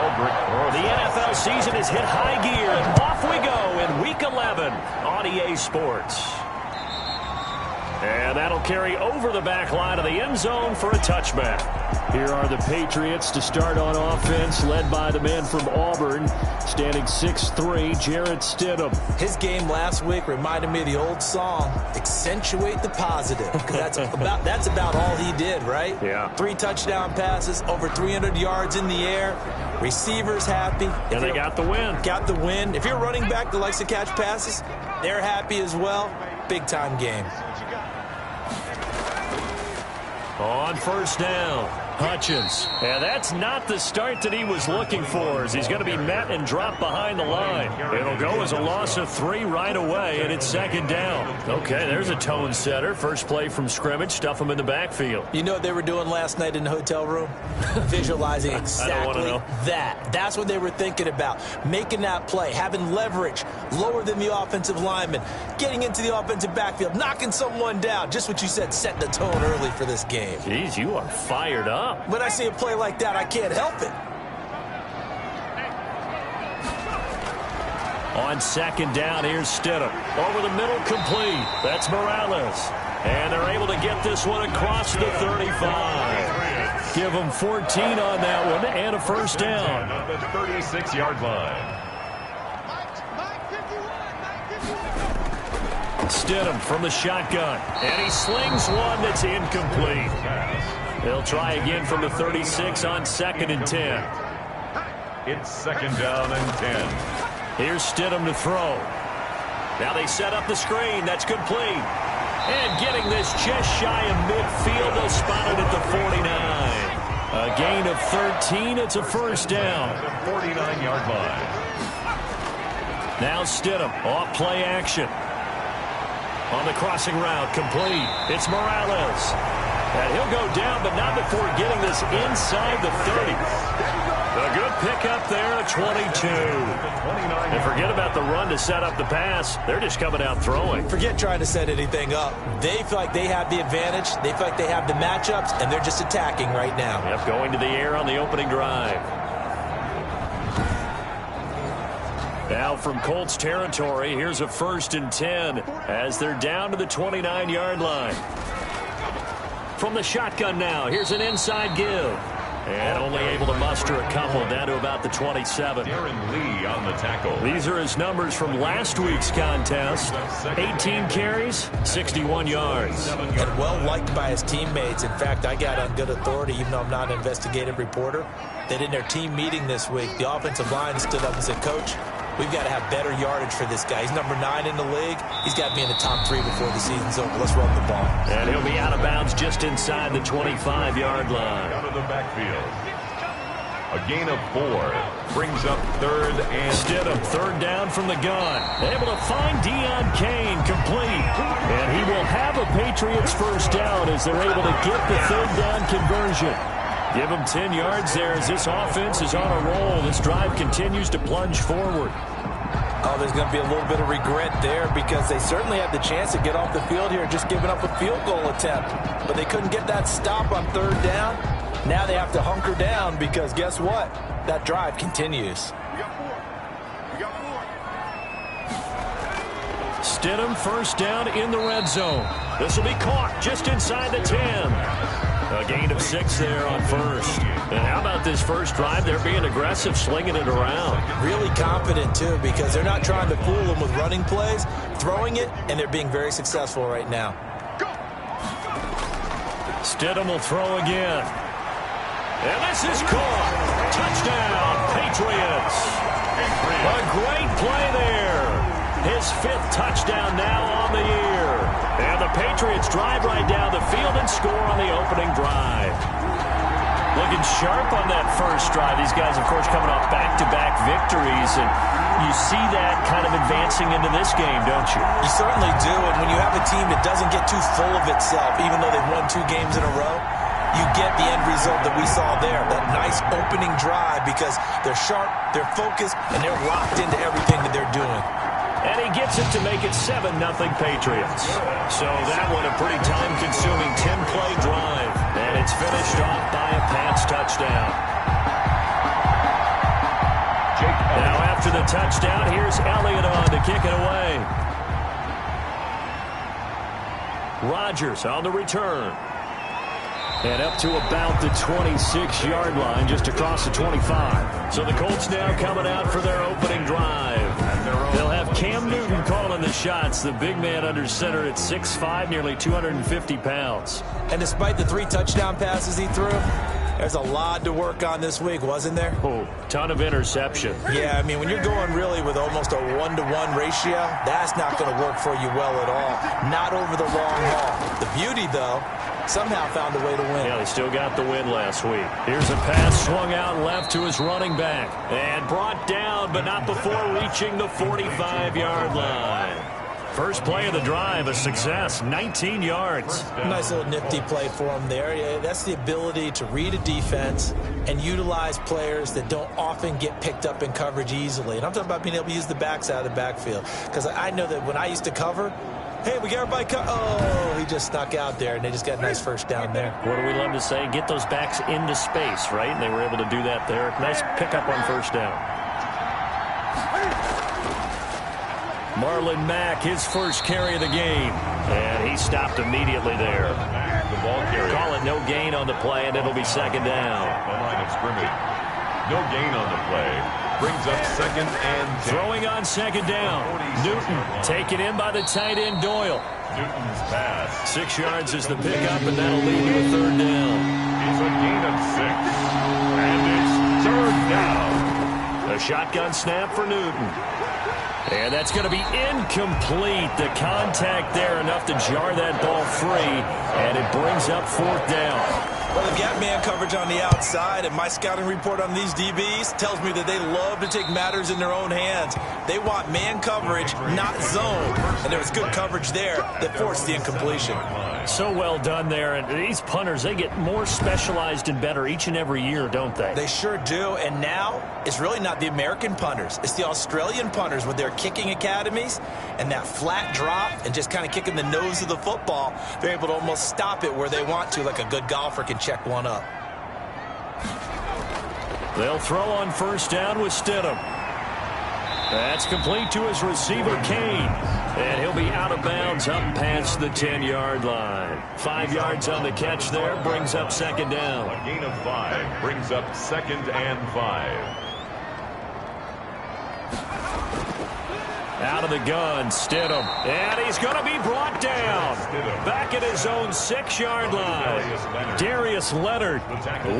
The NFL season is hit high gear, and off we go in Week 11 on EA Sports. And that'll carry over the back line of the end zone for a touchback. Here are the Patriots to start on offense, led by the man from Auburn, standing 6'3", Jarrett Stidham. His game last week reminded me of the old song, Accentuate the Positive, because that's about all he did, right? Yeah. 3 touchdown passes, over 300 yards in the air, receivers happy. And they got the win. Got the win. If you're running back that likes to catch passes, they're happy as well. Big-time game. On first down, Hutchins. And that's not the start that he was looking for, as he's going to be met and dropped behind the line. It'll go as a loss of 3 right away, and it's second down. Okay, there's a tone setter. First play from scrimmage, stuff him in the backfield. You know what they were doing last night in the hotel room? Visualizing exactly that. That's what they were thinking about. Making that play, having leverage, lower than the offensive lineman, getting into the offensive backfield, knocking someone down. Just what you said, set the tone early for this game. Jeez, you are fired up. When I see a play like that, I can't help it. On second down, here's Stidham. Over the middle, complete. That's Morales. And they're able to get this one across the 35. Give them 14 on that one and a first down. On the 36-yard line. Stidham from the shotgun. And he slings one that's incomplete. They'll try again from the 36 on 2nd and 10. It's second down and 10. Here's Stidham to throw. Now they set up the screen. That's complete. And getting this just shy of midfield. They'll spot it at the 49. A gain of 13. It's a first down. The 49-yard line. Now Stidham off play action. On the crossing route, complete. It's Morales. And he'll go down, but not before getting this inside the 30. A good pickup there at 22. And forget about the run to set up the pass. They're just coming out throwing. Forget trying to set anything up. They feel like they have the advantage. They feel like they have the matchups, and they're just attacking right now. Yep, going to the air on the opening drive. Now from Colts territory, here's a 1st and 10 as they're down to the 29-yard line. From the shotgun now, here's an inside give. And only able to muster a couple down to about the 27. Darren Lee on the tackle. These are his numbers from last week's contest. 18 carries, 61 yards. And well liked by his teammates. In fact, I got on good authority, even though I'm not an investigative reporter, that in their team meeting this week, the offensive line stood up and said, Coach, we've got to have better yardage for this guy. He's number 9 in the league. He's got to be in the top 3 before the season's over. Let's run the ball. And he'll be out of bounds just inside the 25-yard line. Out of the backfield. A gain of 4 brings up 3rd and Stidham, 3rd down from the gun. Able to find Deion Kane, complete. And he will have a Patriots first down as they're able to get the 3rd down conversion. Give him 10 yards there as this offense is on a roll. This drive continues to plunge forward. Oh, there's going to be a little bit of regret there because they certainly had the chance to get off the field here, just giving up a field goal attempt. But they couldn't get that stop on 3rd down. Now they have to hunker down because guess what? That drive continues. Stidham first down in the red zone. This will be caught just inside the 10. A gain of 6 there on first. And how about this first drive? They're being aggressive, slinging it around. Really confident, too, because they're not trying to fool them with running plays, throwing it, and they're being very successful right now. Stidham will throw again. And this is caught. Touchdown, Patriots. A great play there. His 5th touchdown now on the year. And the Patriots drive right down the field and score on the opening drive. Looking sharp on that first drive. These guys, of course, coming off back-to-back victories. And you see that kind of advancing into this game, don't you? You certainly do. And when you have a team that doesn't get too full of itself, even though they've won 2 games in a row, you get the end result that we saw there. That nice opening drive because they're sharp, they're focused, and they're locked into everything that they're doing. And he gets it to make it 7-0 Patriots. So that one a pretty time-consuming 10-play drive. And it's finished off by a Pats touchdown. after the touchdown. Here's Elliott on to kick it away. Rodgers on the return. And up to about the 26-yard line, just across the 25. So the Colts now coming out for their opening drive. They'll have Cam Newton calling the shots, the big man under center at 6'5", nearly 250 pounds. And despite the 3 touchdown passes he threw, there's a lot to work on this week, wasn't there? Oh, ton of interception. Yeah, I mean, when you're going really with almost a 1-to-1 ratio, that's not going to work for you well at all. Not over the long haul. The beauty, though, somehow found a way to win. Yeah, they still got the win last week. Here's a pass swung out left to his running back. And brought down, but not before reaching the 45-yard line. First play of the drive, a success, 19 yards. Nice little nifty play for him there. Yeah, that's the ability to read a defense and utilize players that don't often get picked up in coverage easily. And I'm talking about being able to use the backs out of the backfield. Because I know that when I used to cover, hey, we got everybody oh, he just snuck out there, and they just got a nice first down there. What do we love to say? Get those backs into space, right? And they were able to do that there. Nice pickup on first down. Marlon Mack, his first carry of the game. And he stopped immediately there. The ball carrier. Call it no gain on the play, and it'll be second down. The line of scrimmage. No gain on the play. Brings up second and 10. Throwing on second down. Newton taken in by the tight end Doyle. Newton's pass. 6 yards is the pickup, and that'll lead to a third down. It's a gain of 6. And it's third down. A shotgun snap for Newton. And that's going to be incomplete. The contact there enough to jar that ball free, and it brings up fourth down. Well, they've got man coverage on the outside, and my scouting report on these DBs tells me that they love to take matters in their own hands. They want man coverage, not zone. And there was good coverage there that forced the incompletion. So well done there. And these punters, they get more specialized and better each and every year, don't they? They sure do. And now it's really not the American punters. It's the Australian punters with their kicking academies and that flat drop and just kind of kicking the nose of the football. They're able to almost stop it where they want to, like a good golfer can check one up. They'll throw on first down with Stidham. That's complete to his receiver, Kane. And he'll be out of bounds up past the 10-yard line. 5 yards on the catch there, brings up second down. A gain of 5 brings up second and 5. Out of the gun, Stidham. And he's going to be brought down. Back at his own 6-yard line. Darius Leonard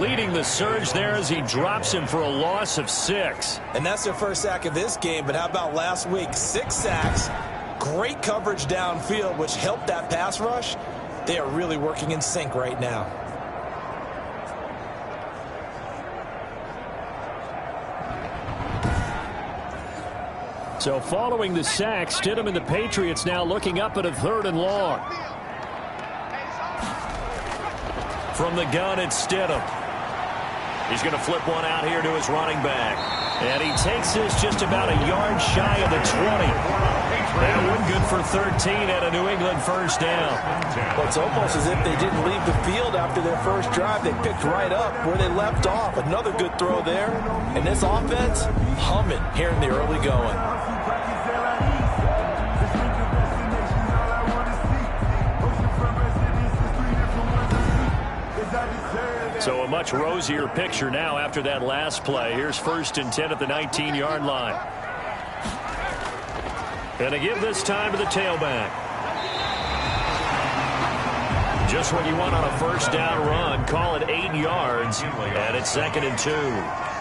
leading the surge there as he drops him for a loss of 6. And that's their first sack of this game. But how about last week? 6 sacks. Great coverage downfield, which helped that pass rush. They are really working in sync right now. So following the sack, Stidham and the Patriots now looking up at a 3rd and long. From the gun, it's Stidham. He's going to flip one out here to his running back. And he takes this just about a yard shy of the 20. That one good for 13 at a New England first down. Well, it's almost as if they didn't leave the field after their first drive. They picked right up where they left off. Another good throw there. And this offense, humming here in the early going. So a much rosier picture now after that last play. Here's 1st and 10 at the 19-yard line. And to give this time to the tailback. Just what you want on a first down run. Call it 8 yards. And it's 2nd and 2.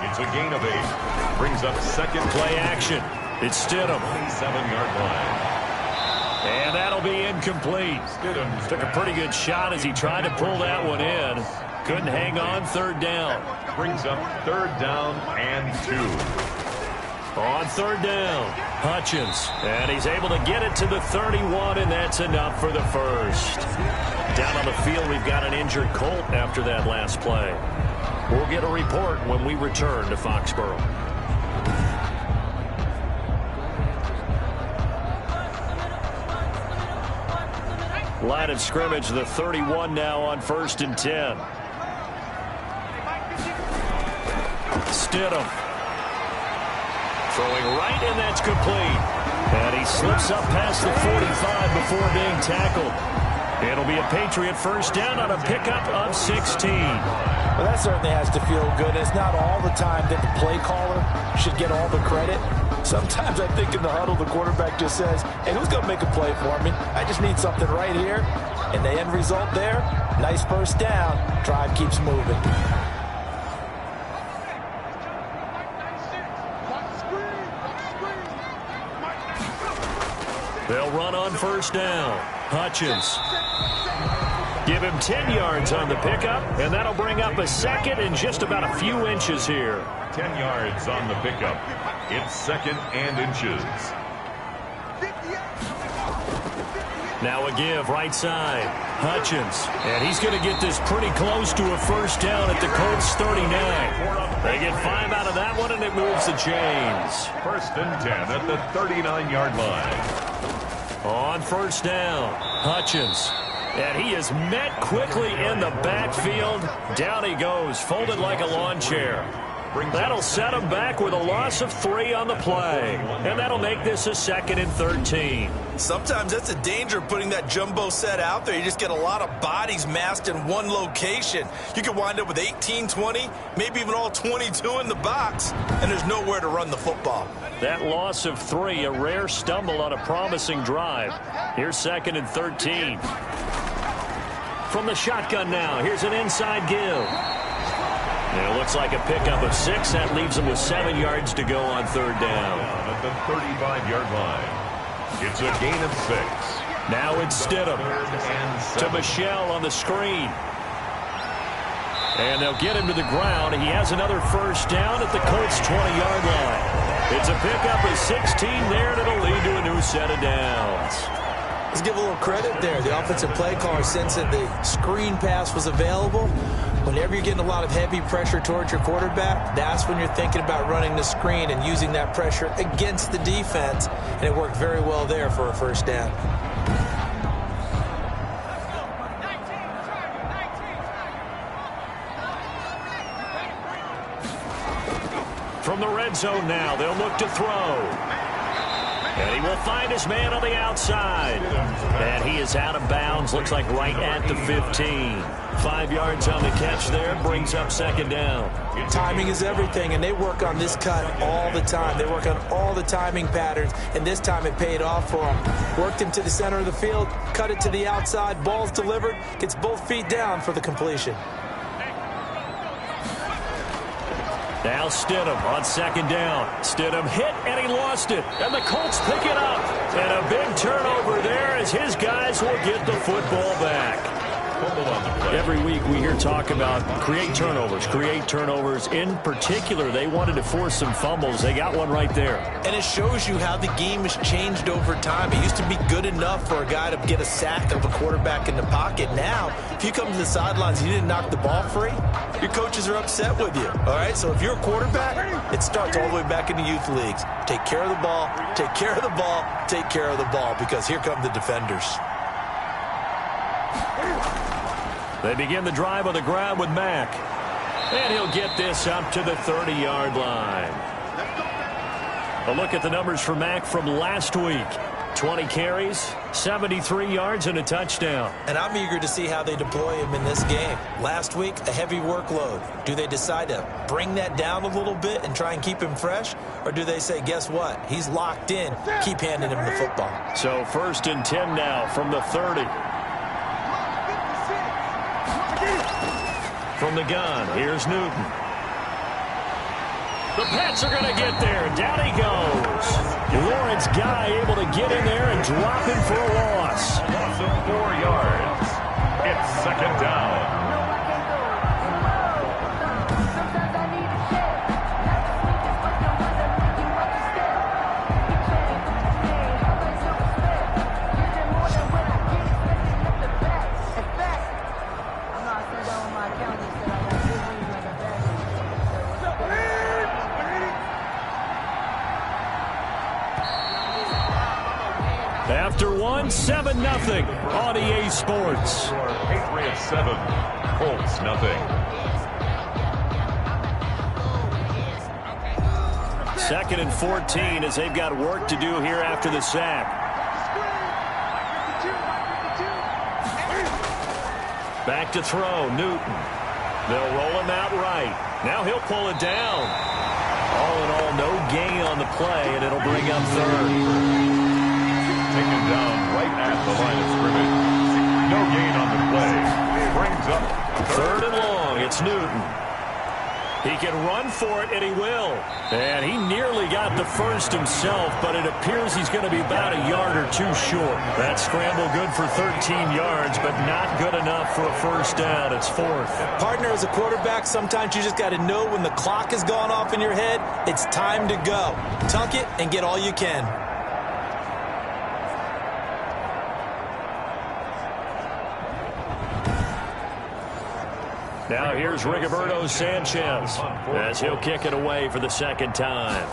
It's a gain of 8. Brings up second. Play action. It's Stidham. 7-yard line. And that'll be incomplete. Stidham took a pretty good shot as he tried to pull that one in. Couldn't hang on. 3rd down. Brings up 3rd down and 2. On 3rd down, Hutchins. And he's able to get it to the 31, and that's enough for the first. Down on the field, we've got an injured Colt after that last play. We'll get a report when we return to Foxborough. Line of scrimmage, the 31 now on 1st and 10. Stidham. Throwing right, and that's complete. And he slips up past the 45 before being tackled. It'll be a Patriot first down on a pickup of 16. Well, that certainly has to feel good. It's not all the time that the play caller should get all the credit. Sometimes I think in the huddle, the quarterback just says, hey, who's going to make a play for me? I just need something right here. And the end result there, nice first down. Drive keeps moving. They'll run on first down. Hutchins. Give him 10 yards on the pickup, and that'll bring up a second in just about a few inches here. 10 yards on the pickup. It's second and inches. Now a give right side. Hutchins. And he's going to get this pretty close to a first down at the Colts 39. They get 5 out of that one, and it moves the chains. First and 10 at the 39-yard line. On first down, Hutchins. And he is met quickly in the backfield. Down he goes, folded like a lawn chair. That'll set him back with a loss of 3 on the play. And that'll make this a second and 13. Sometimes that's the danger of putting that jumbo set out there. You just get a lot of bodies massed in one location. You could wind up with 18, 20, maybe even all 22 in the box, and there's nowhere to run the football. That loss of 3, a rare stumble on a promising drive. Here's second and 13. From the shotgun now, here's an inside give. And it looks like a pickup of 6. That leaves him with 7 yards to go on third down. At the 35-yard line. It's a gain of 6. Now it's Stidham to Michelle on the screen. And they'll get him to the ground. He has another first down at the Colts 20-yard line. It's a pickup of 16 there, and it'll lead to a new set of downs. Let's give a little credit there. The offensive play caller, since that the screen pass was available, whenever you're getting a lot of heavy pressure towards your quarterback, that's when you're thinking about running the screen and using that pressure against the defense. And it worked very well there for a first down. From the red zone now, they'll look to throw. And he will find his man on the outside. And he is out of bounds, looks like right at the 15. 5 yards on the catch there, brings up second down. Timing is everything, and they work on this cut all the time. They work on all the timing patterns, and this time it paid off for him. Worked him to the center of the field, cut it to the outside, ball's delivered, gets both feet down for the completion. Now Stidham on second down. Stidham hit, and he lost it. And the Colts pick it up. And a big turnover there as his guys will get the football back. Every week we hear talk about create turnovers. In particular, they wanted to force some fumbles. They got one right there. And it shows you how the game has changed over time. It used to be good enough for a guy to get a sack of a quarterback in the pocket. Now, if you come to the sidelines and you didn't knock the ball free, your coaches are upset with you. All right, so if you're a quarterback, it starts all the way back in the youth leagues. Take care of the ball, take care of the ball, take care of the ball, because here come the defenders. They begin the drive on the ground with Mack. And he'll get this up to the 30-yard line. A look at the numbers for Mack from last week. 20 carries, 73 yards, and a touchdown. And I'm eager to see how they deploy him in this game. Last week, a heavy workload. Do they decide to bring that down a little bit and try and keep him fresh? Or do they say, guess what? He's locked in. Keep handing him the football. So first and 10 now from the 30. From the gun, here's Newton. The Pats are going to get there. Down he goes. Lawrence Guy able to get in there and drop him for a loss. Loss of 4 yards. It's second down. After one, 7-0 on EA Sports. Patriots 7, Colts nothing. 2nd and 14 as they've got work to do here after the sack. Back to throw, Newton. They'll roll him out right. Now he'll pull it down. All in all, no gain on the play, and it'll bring up 3rd. Taken down right at the line of scrimmage. No gain on the play. Brings up 3rd and long. It's Newton. He can run for it, and he will. And he nearly got the first himself, but it appears he's going to be about a yard or 2 short. That scramble good for 13 yards, but not good enough for a first down. It's 4th. Partner, as a quarterback, sometimes you just got to know when the clock has gone off in your head, it's time to go. Tuck it and get all you can. Now here's Rigoberto Sanchez as he'll kick it away for the 2nd time.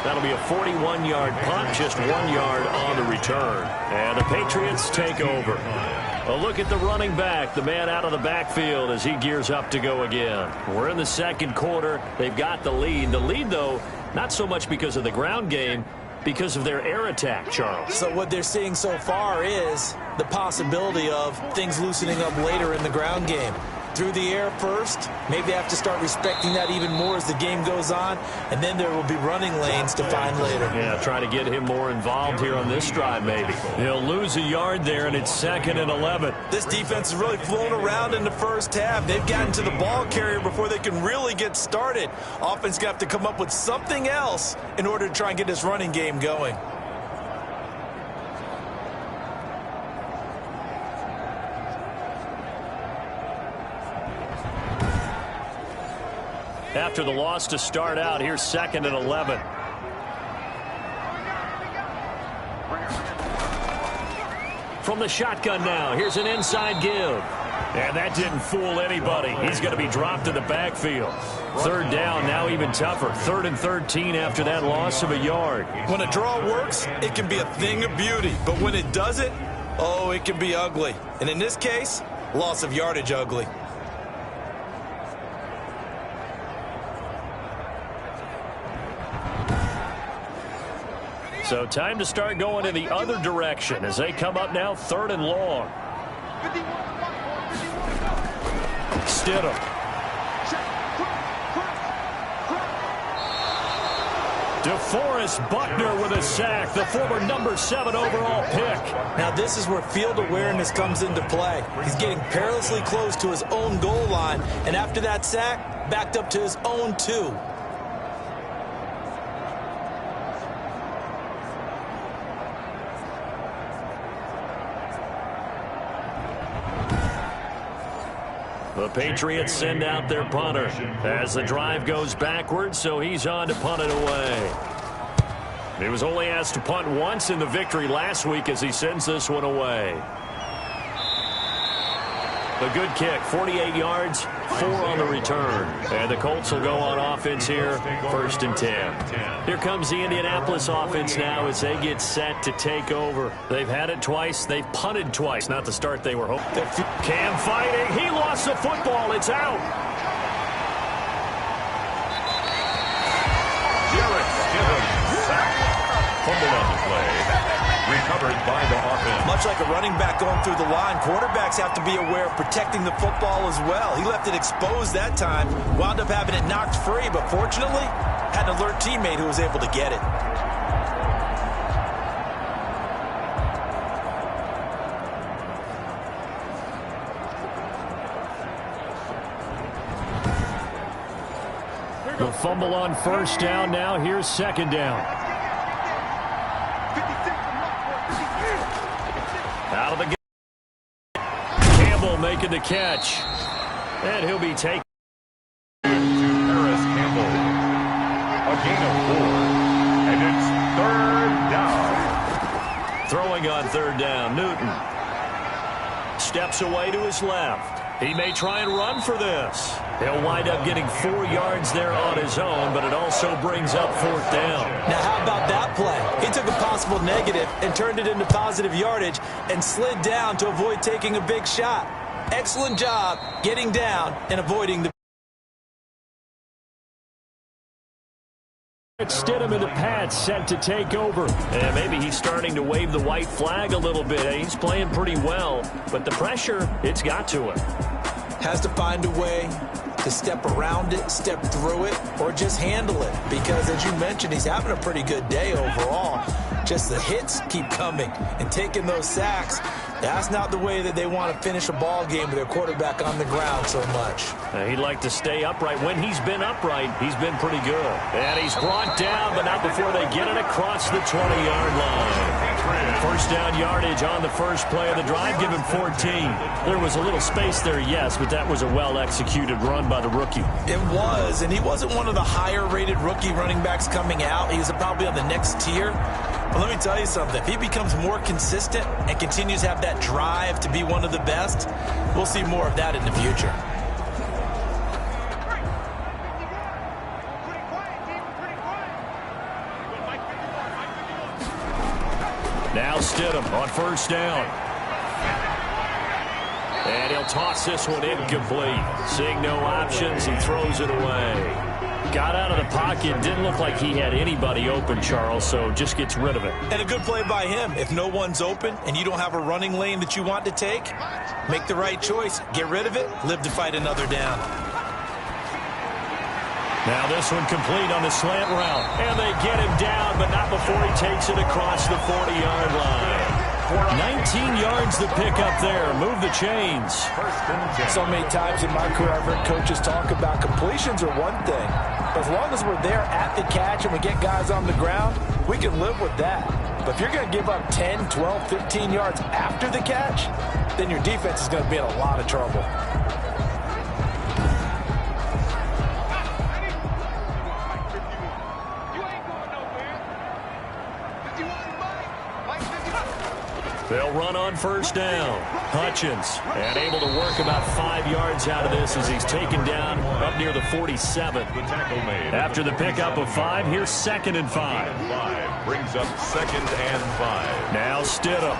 That'll be a 41-yard punt, just 1 yard on the return. And the Patriots take over. A look at the running back, the man out of the backfield as he gears up to go again. We're in the 2nd quarter. They've got the lead. The lead, though, not so much because of the ground game, because of their air attack, Charles. So what they're seeing so far is the possibility of things loosening up later in the ground game. Through the air first, maybe they have to start respecting that even more as the game goes on, and then there will be running lanes to find later. Yeah, try to get him more involved here on this drive, maybe. He'll lose a yard there, and it's 2nd and 11. This defense has really flown around in the first half. They've gotten to the ball carrier before they can really get started. Offense going to have to come up with something else in order to try and get this running game going. After the loss to start out, here's 2nd and 11. From the shotgun now, here's an inside give. And that didn't fool anybody. He's going to be dropped in the backfield. 3rd down, now even tougher. 3rd and 13 after that loss of a yard. When a draw works, it can be a thing of beauty. But when it doesn't, oh, it can be ugly. And in this case, loss of yardage ugly. So time to start going in the other direction as they come up now 3rd and long. Stidham. DeForest Buckner with a sack, the former number 7 overall pick. Now this is where field awareness comes into play. He's getting perilously close to his own goal line, and after that sack, backed up to his own 2. The Patriots send out their punter as the drive goes backwards, so he's on to punt it away. He was only asked to punt once in the victory last week as he sends this one away. A good kick, 48 yards, 4 on the return. And the Colts will go on offense here, 1st and 10. Here comes the Indianapolis offense now as they get set to take over. They've had it twice. They've punted twice. Not the start they were hoping. Cam fighting. He lost the football. It's out. Fumble on the play. Recovered by the offense. Much like a running back going through the line, quarterbacks have to be aware of protecting the football as well. He left it exposed that time, wound up having it knocked free, but fortunately, had an alert teammate who was able to get it. The fumble on 1st down now. Here's 2nd down. Out of the game. Campbell making the catch. And he'll be taken. To Harris Campbell. A gain of 4. And it's 3rd down. Throwing on 3rd down. Newton steps away to his left. He may try and run for this. He'll wind up getting 4 yards there on his own, but it also brings up 4th down. Now, how about that play? He took a possible negative and turned it into positive yardage and slid down to avoid taking a big shot. Excellent job getting down and avoiding the... Stidham in the pad set to take over. And maybe he's starting to wave the white flag a little bit. He's playing pretty well, but the pressure, it's got to him. Has to find a way to step around it, step through it, or just handle it. Because, as you mentioned, he's having a pretty good day overall. Just the hits keep coming and taking those sacks. That's not the way that they want to finish a ball game with their quarterback on the ground so much. He'd like to stay upright. When he's been upright, he's been pretty good. And he's brought down, but not before they get it across the 20-yard line. First down yardage on the first play of the drive, give him 14. There was a little space there, yes, but that was a well-executed run by the rookie. It was, and he wasn't one of the higher-rated rookie running backs coming out. He was probably on the next tier. But let me tell you something. If he becomes more consistent and continues to have that drive to be one of the best, we'll see more of that in the future. Now Stidham on first down. And he'll toss this one incomplete. Seeing no options, he throws it away. Got out of the pocket. Didn't look like he had anybody open, Charles, so just gets rid of it. And a good play by him. If no one's open and you don't have a running lane that you want to take, make the right choice. Get rid of it. Live to fight another down. Now this one complete on the slant route. And they get him down, but not before he takes it across the 40-yard line. 19 yards to pick up there. Move the chains. So many times in my career I've heard coaches talk about completions are one thing. But as long as we're there at the catch and we get guys on the ground, we can live with that. But if you're going to give up 10, 12, 15 yards after the catch, then your defense is going to be in a lot of trouble. They'll run on first down. Hutchins, and able to work about 5 yards out of this as he's taken down up near the 47. After the pickup of 5, here's 2nd and 5. Brings up 2nd and 5. Now Stidham.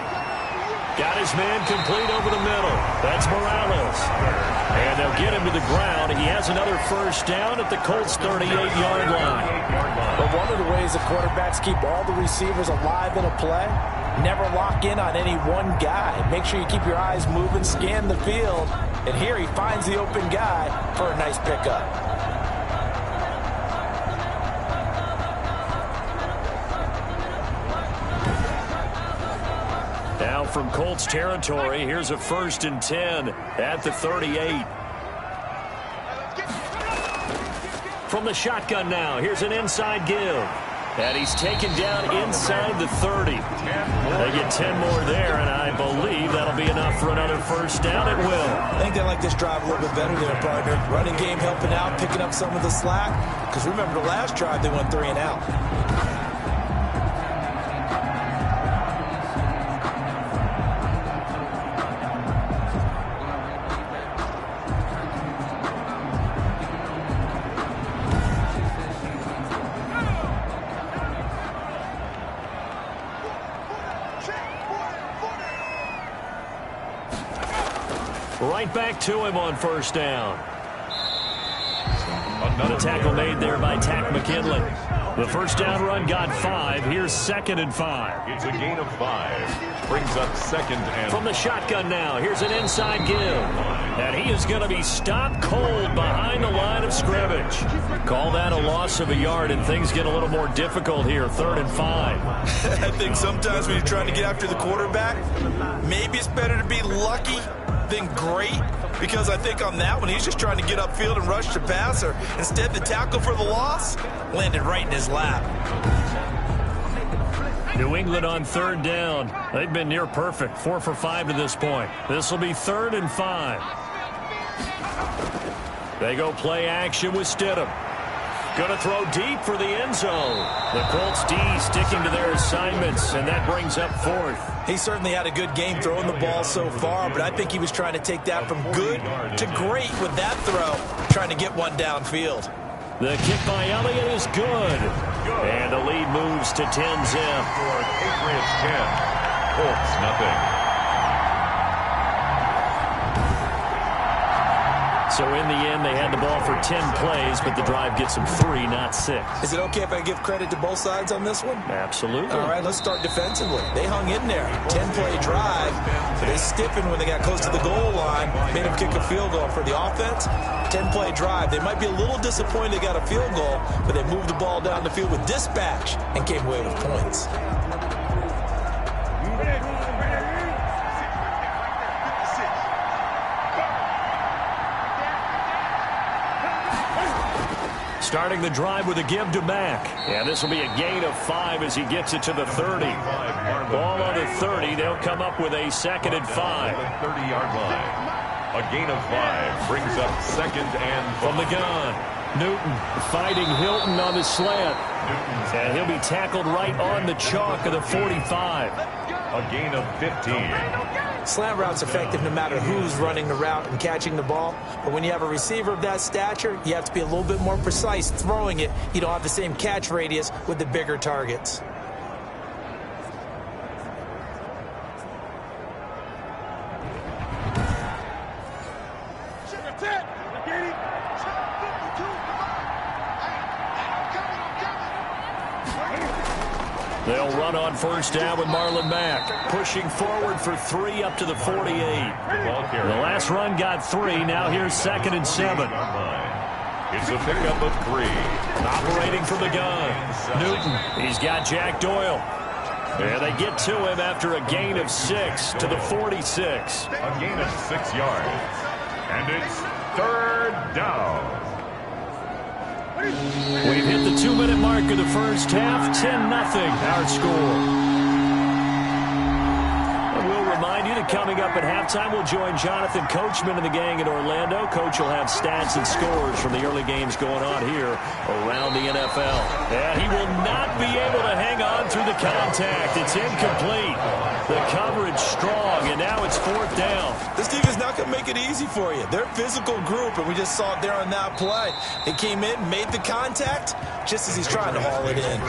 Got his man complete over the middle. That's Morales. And they'll get him to the ground. He has another first down at the Colts' 38-yard line. But one of the ways the quarterbacks keep all the receivers alive in a play, never lock in on any one guy. Make sure you keep your eyes moving, scan the field. And here he finds the open guy for a nice pickup. Now from Colts territory, here's a 1st and 10 at the 38. From the shotgun now, here's an inside give. And he's taken down inside the 30. They get 10 more there, and I believe that'll be enough for another first down. It will. I think they like this drive a little bit better there, partner. Running game helping out, picking up some of the slack. Because remember the last drive, they went 3 and out. Right back to him on first down. The tackle made there by Tack McKinley. The first down run got 5. Here's 2nd and 5. It's a gain of 5. Brings up 2nd and... From the shotgun now, here's an inside give. And he is going to be stopped cold behind the line of scrimmage. Call that a loss of a yard, and things get a little more difficult here. 3rd and 5. I think sometimes when you're trying to get after the quarterback, maybe it's better to be lucky than great, because I think on that one he's just trying to get upfield and rush the passer. Instead, the tackle for the loss landed right in his lap. New England on 3rd down. They've been near perfect, 4 for 5 to this point. This will be 3rd and 5. They go play action with Stidham. Going to throw deep for the end zone. The Colts D sticking to their assignments, and that brings up fourth. He certainly had a good game throwing the ball so far, but I think he was trying to take that from good to great with that throw, trying to get one downfield. The kick by Elliott is good. And the lead moves to 10-zip. Patriots 10, Colts nothing. So in the end, they had the ball for 10 plays, but the drive gets them 3, not 6. Is it okay if I give credit to both sides on this one? Absolutely. All right, let's start defensively. They hung in there. 10-play drive, but they stiffened when they got close to the goal line, made them kick a field goal. For the offense, 10-play drive. They might be a little disappointed they got a field goal, but they moved the ball down the field with dispatch and came away with points. Starting the drive with a give to Mack. And this will be a gain of 5 as he gets it to the 30. Ball on the 30. They'll come up with a 2nd and 5. 30-yard line. A gain of 5 brings up 2nd and 5. From the gun, Newton fighting Hilton on the slant. And he'll be tackled right on the chalk of the 45. A gain of 15. Slant route's effective no matter who's running the route and catching the ball. But when you have a receiver of that stature, you have to be a little bit more precise throwing it. You don't have the same catch radius with the bigger targets. They'll run on first down with Marlon Mack, pushing forward for 3 up to the 48. The last run got 3. Now here's 2nd and 7. It's a pickup of 3. Operating from the gun, Newton. He's got Jack Doyle. And they get to him after a gain of 6 to the 46. A gain of 6 yards. And it's 3rd down. We've hit the 2-minute mark of the first half. 10-0 our score. And we'll remind you that coming up at halftime, we'll join Jonathan Coachman and the gang in Orlando. Coach will have stats and scores from the early games going on here around the NFL. And he will not be able to hang on through the contact. It's incomplete. The coverage strong, and now it's 4th down. This defense not going to make it easy for you. They're a physical group, and we just saw it there on that play. They came in, made the contact, just as he's trying to haul it in.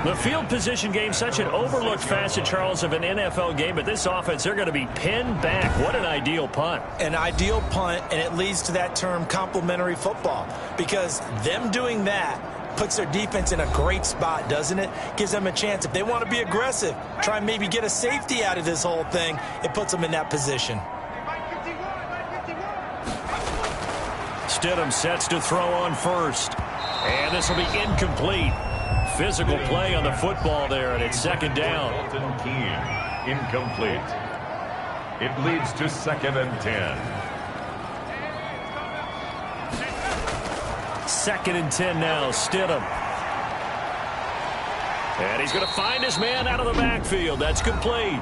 The field position game, such an overlooked facet, Charles, of an NFL game, but this offense, they're going to be pinned back. What an ideal punt. An ideal punt, and it leads to that term complementary football, because them doing that puts their defense in a great spot, doesn't it? Gives them a chance. If they want to be aggressive, try and maybe get a safety out of this whole thing, it puts them in that position. Stidham sets to throw on first. And this will be incomplete. Physical play on the football there, and it's 2nd down. Incomplete. It leads to 2nd and 10. 2nd and 10 now, Stidham. And he's going to find his man out of the backfield. That's complete.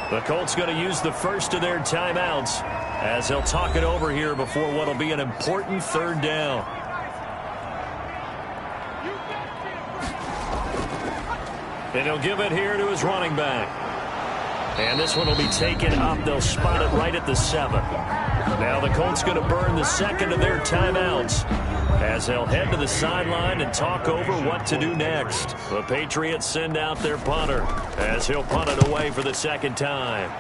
The Colts going to use the first of their timeouts as they'll talk it over here before what will be an important 3rd down. And he'll give it here to his running back. And this one will be taken up. They'll spot it right at the 7. Now the Colts going to burn the 2nd of their timeouts as they'll head to the sideline and talk over what to do next. The Patriots send out their punter as he'll punt it away for the 2nd time.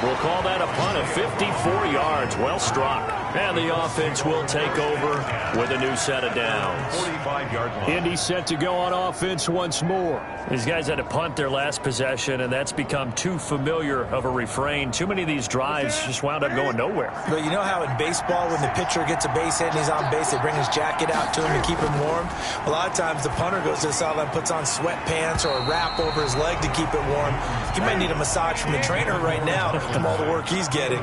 We'll call that a punt of 54 yards. Well struck. And the offense will take over with a new set of downs. 45-yard line. Indy set to go on offense once more. These guys had to punt their last possession, and that's become too familiar of a refrain. Too many of these drives just wound up going nowhere. But you know how in baseball, when the pitcher gets a base hit and he's on base, they bring his jacket out to him to keep him warm? A lot of times the punter goes to the sideline, puts on sweatpants or a wrap over his leg to keep it warm. He might need a massage from the trainer right now from all the work he's getting.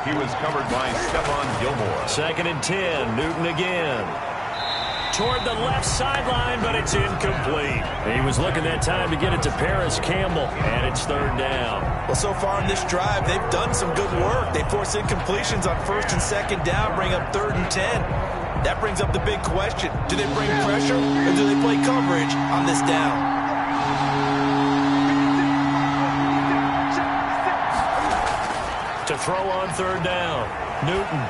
He was covered by Stephon Gilmore. 2nd and 10, Newton again. toward the left sideline, but it's incomplete. He was looking that time to get it to Paris Campbell, and it's third down. Well, so far in this drive, they've done some good work. They force incompletions on first and second down, bring up 3rd and 10. That brings up the big question. Do they bring pressure, or do they play coverage on this down? To throw on third down, Newton.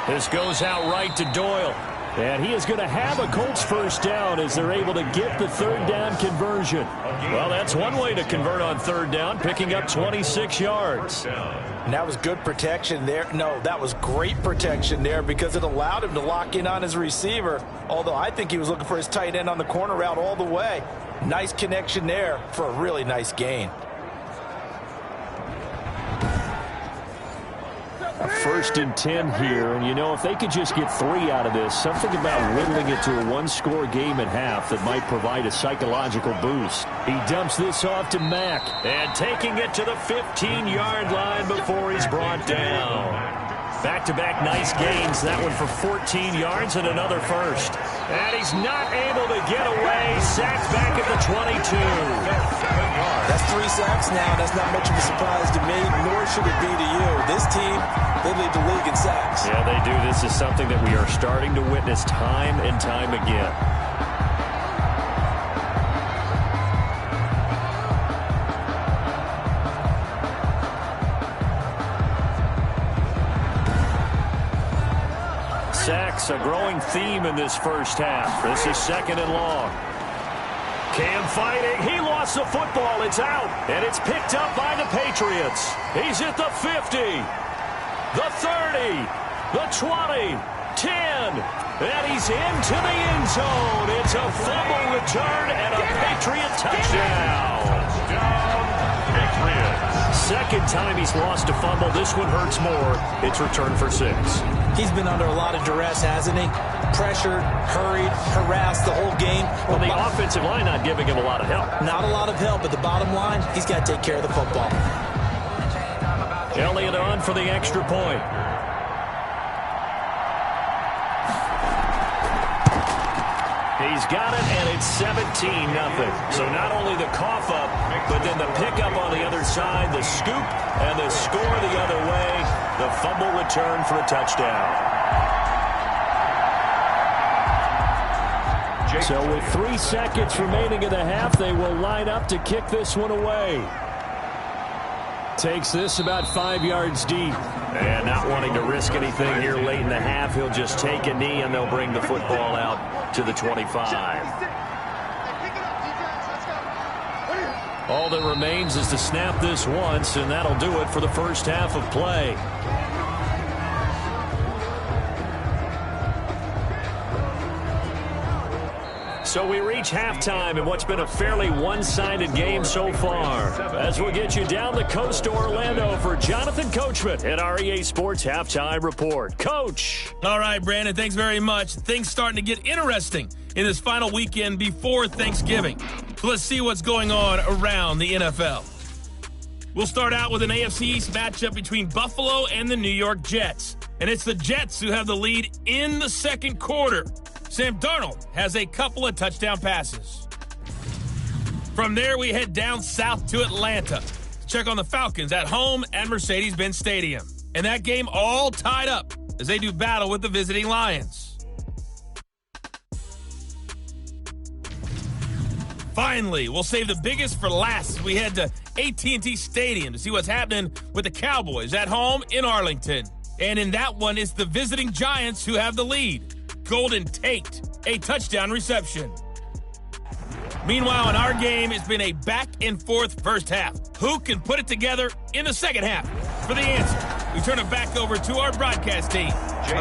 This goes out right to Doyle. And he is going to have a Colts first down as they're able to get the third down conversion. Well, that's one way to convert on third down, picking up 26 yards. And that was good protection there. No, that was great protection there because it allowed him to lock in on his receiver. Although I think he was looking for his tight end on the corner route all the way. Nice connection there for a really nice gain. A 1st and 10 here, and you know, if they could just get 3 out of this, something about whittling it to a one-score game at half that might provide a psychological boost. He dumps this off to Mack, and taking it to the 15-yard line before he's brought down. Back-to-back nice gains, that one for 14 yards and another first. And he's not able to get away, sacked back at the 22. That's 3 sacks now. That's not much of a surprise to me, nor should it be to you. This team, they lead the league in sacks. Yeah, they do. This is something that we are starting to witness time and time again. Sacks, a growing theme in this first half. This is 2nd and long. Cam fighting. He lost the football. It's out. And it's picked up by the Patriots. He's at the 50, the 30, the 20, 10. And he's into the end zone. It's a fumble return and a Patriot touchdown. Patriots. Second time he's lost a fumble. This one hurts more. It's returned for 6. He's been under a lot of duress, hasn't he? Pressured, hurried, harassed the whole game. Well, the offensive line not giving him a lot of help. Not a lot of help, but the bottom line, he's got to take care of the football. Elliott on for the extra point. He's got it, and it's 17-0. So not only the cough up, but then the pickup on the other side, the scoop, and the score the other way. The fumble return for a touchdown. So with 3 seconds remaining in the half, they will line up to kick this one away. Takes this about 5 yards deep. And not wanting to risk anything here late in the half, he'll just take a knee and they'll bring the football out to the 25. All that remains is to snap this once, and that'll do it for the first half of play. So we reach halftime in what's been a fairly one-sided game so far. As we'll get you down the coast to Orlando for Jonathan Coachman at our EA Sports Halftime Report. Coach. All right, Brandon, thanks very much. Things starting to get interesting in this final weekend before Thanksgiving. So let's see what's going on around the NFL. We'll start out with an AFC East matchup between Buffalo and the New York Jets. And it's the Jets who have the lead in the second quarter. Sam Darnold has a couple of touchdown passes. From there, we head down south to Atlanta. Check on the Falcons at home at Mercedes-Benz Stadium. And that game all tied up as they do battle with the visiting Lions. Finally, we'll save the biggest for last as we head to AT&T Stadium to see what's happening with the Cowboys at home in Arlington. And in that one, it's the visiting Giants who have the lead. Golden Tate, a touchdown reception. Meanwhile, in our game, it's been a back-and-forth first half. Who can put it together in the second half? For the answer, we turn it back over to our broadcast team,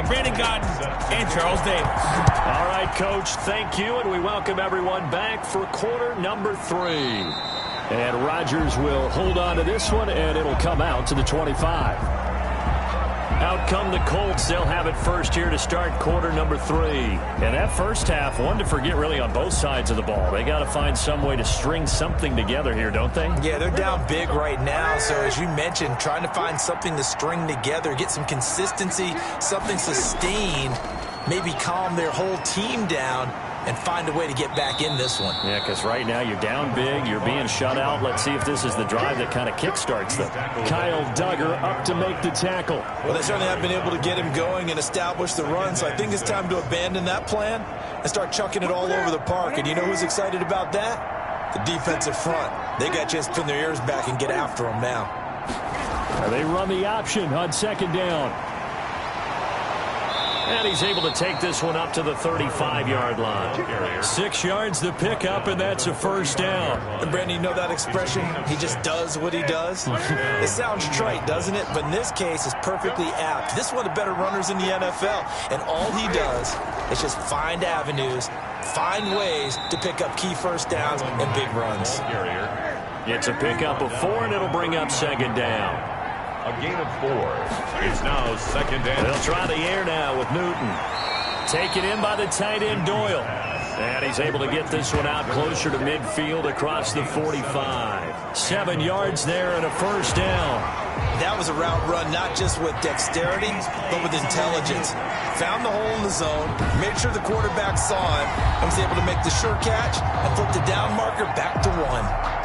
Brandon Godden and Charles Davis. All right, Coach, thank you, and we welcome everyone back for quarter number 3. And Rodgers will hold on to this one, and it'll come out to the 25. Out come the Colts. They'll have it first here to start quarter number 3. And that first half, one to forget really on both sides of the ball. They got to find some way to string something together here, don't they? Yeah, they're down big right now. So as you mentioned, trying to find something to string together, get some consistency, something sustained. maybe calm their whole team down and find a way to get back in this one. Yeah, because right now you're down big, you're being shut out. Let's see if this is the drive that kind of kickstarts them. Kyle Duggar up to make the tackle. Well, they certainly have been able to get him going and establish the run, so I think it's time to abandon that plan and start chucking it all over the park. And you know who's excited about that? The defensive front. They got just pin their ears back and get after him now. They run the option on second down. And he's able to take this one up to the 35-yard line. 6 yards the pickup, and that's a first down. And Brandon, you know that expression? He just does what he does. It sounds trite, doesn't it? But in this case, it's perfectly apt. This is one of the better runners in the NFL. And all he does is just find avenues, find ways to pick up key first downs and big runs. It's a pickup of 4, and it'll bring up second down. A gain of 4. It's now second down. They'll try the air now with Newton. Taken in by the tight end Doyle. And he's able to get this one out closer to midfield across the 45. 7 yards there and a first down. That was a route run not just with dexterity, but with intelligence. Found the hole in the zone, made sure the quarterback saw him, and was able to make the sure catch and flip the down marker back to 1.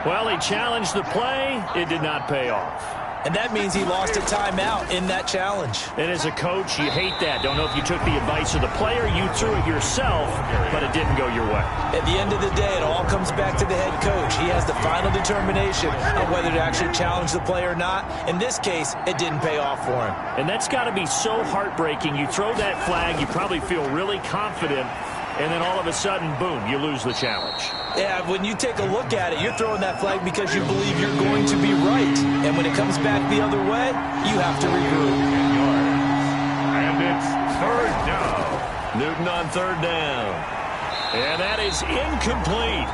Well, he challenged the play. It did not pay off. And that means he lost a timeout in that challenge. And as a coach, you hate that. Don't know if you took the advice of the player, you threw it yourself, but it didn't go your way. At the end of the day, it all comes back to the head coach. He has the final determination on whether to actually challenge the play or not. In this case, it didn't pay off for him. And that's got to be so heartbreaking. You throw that flag, you probably feel really confident, and then all of a sudden, boom, you lose the challenge. Yeah, when you take a look at it, you're throwing that flag because you believe you're going to be right. And when it comes back the other way, you have to regroup. And it's third down. Newton on third down. And that is incomplete.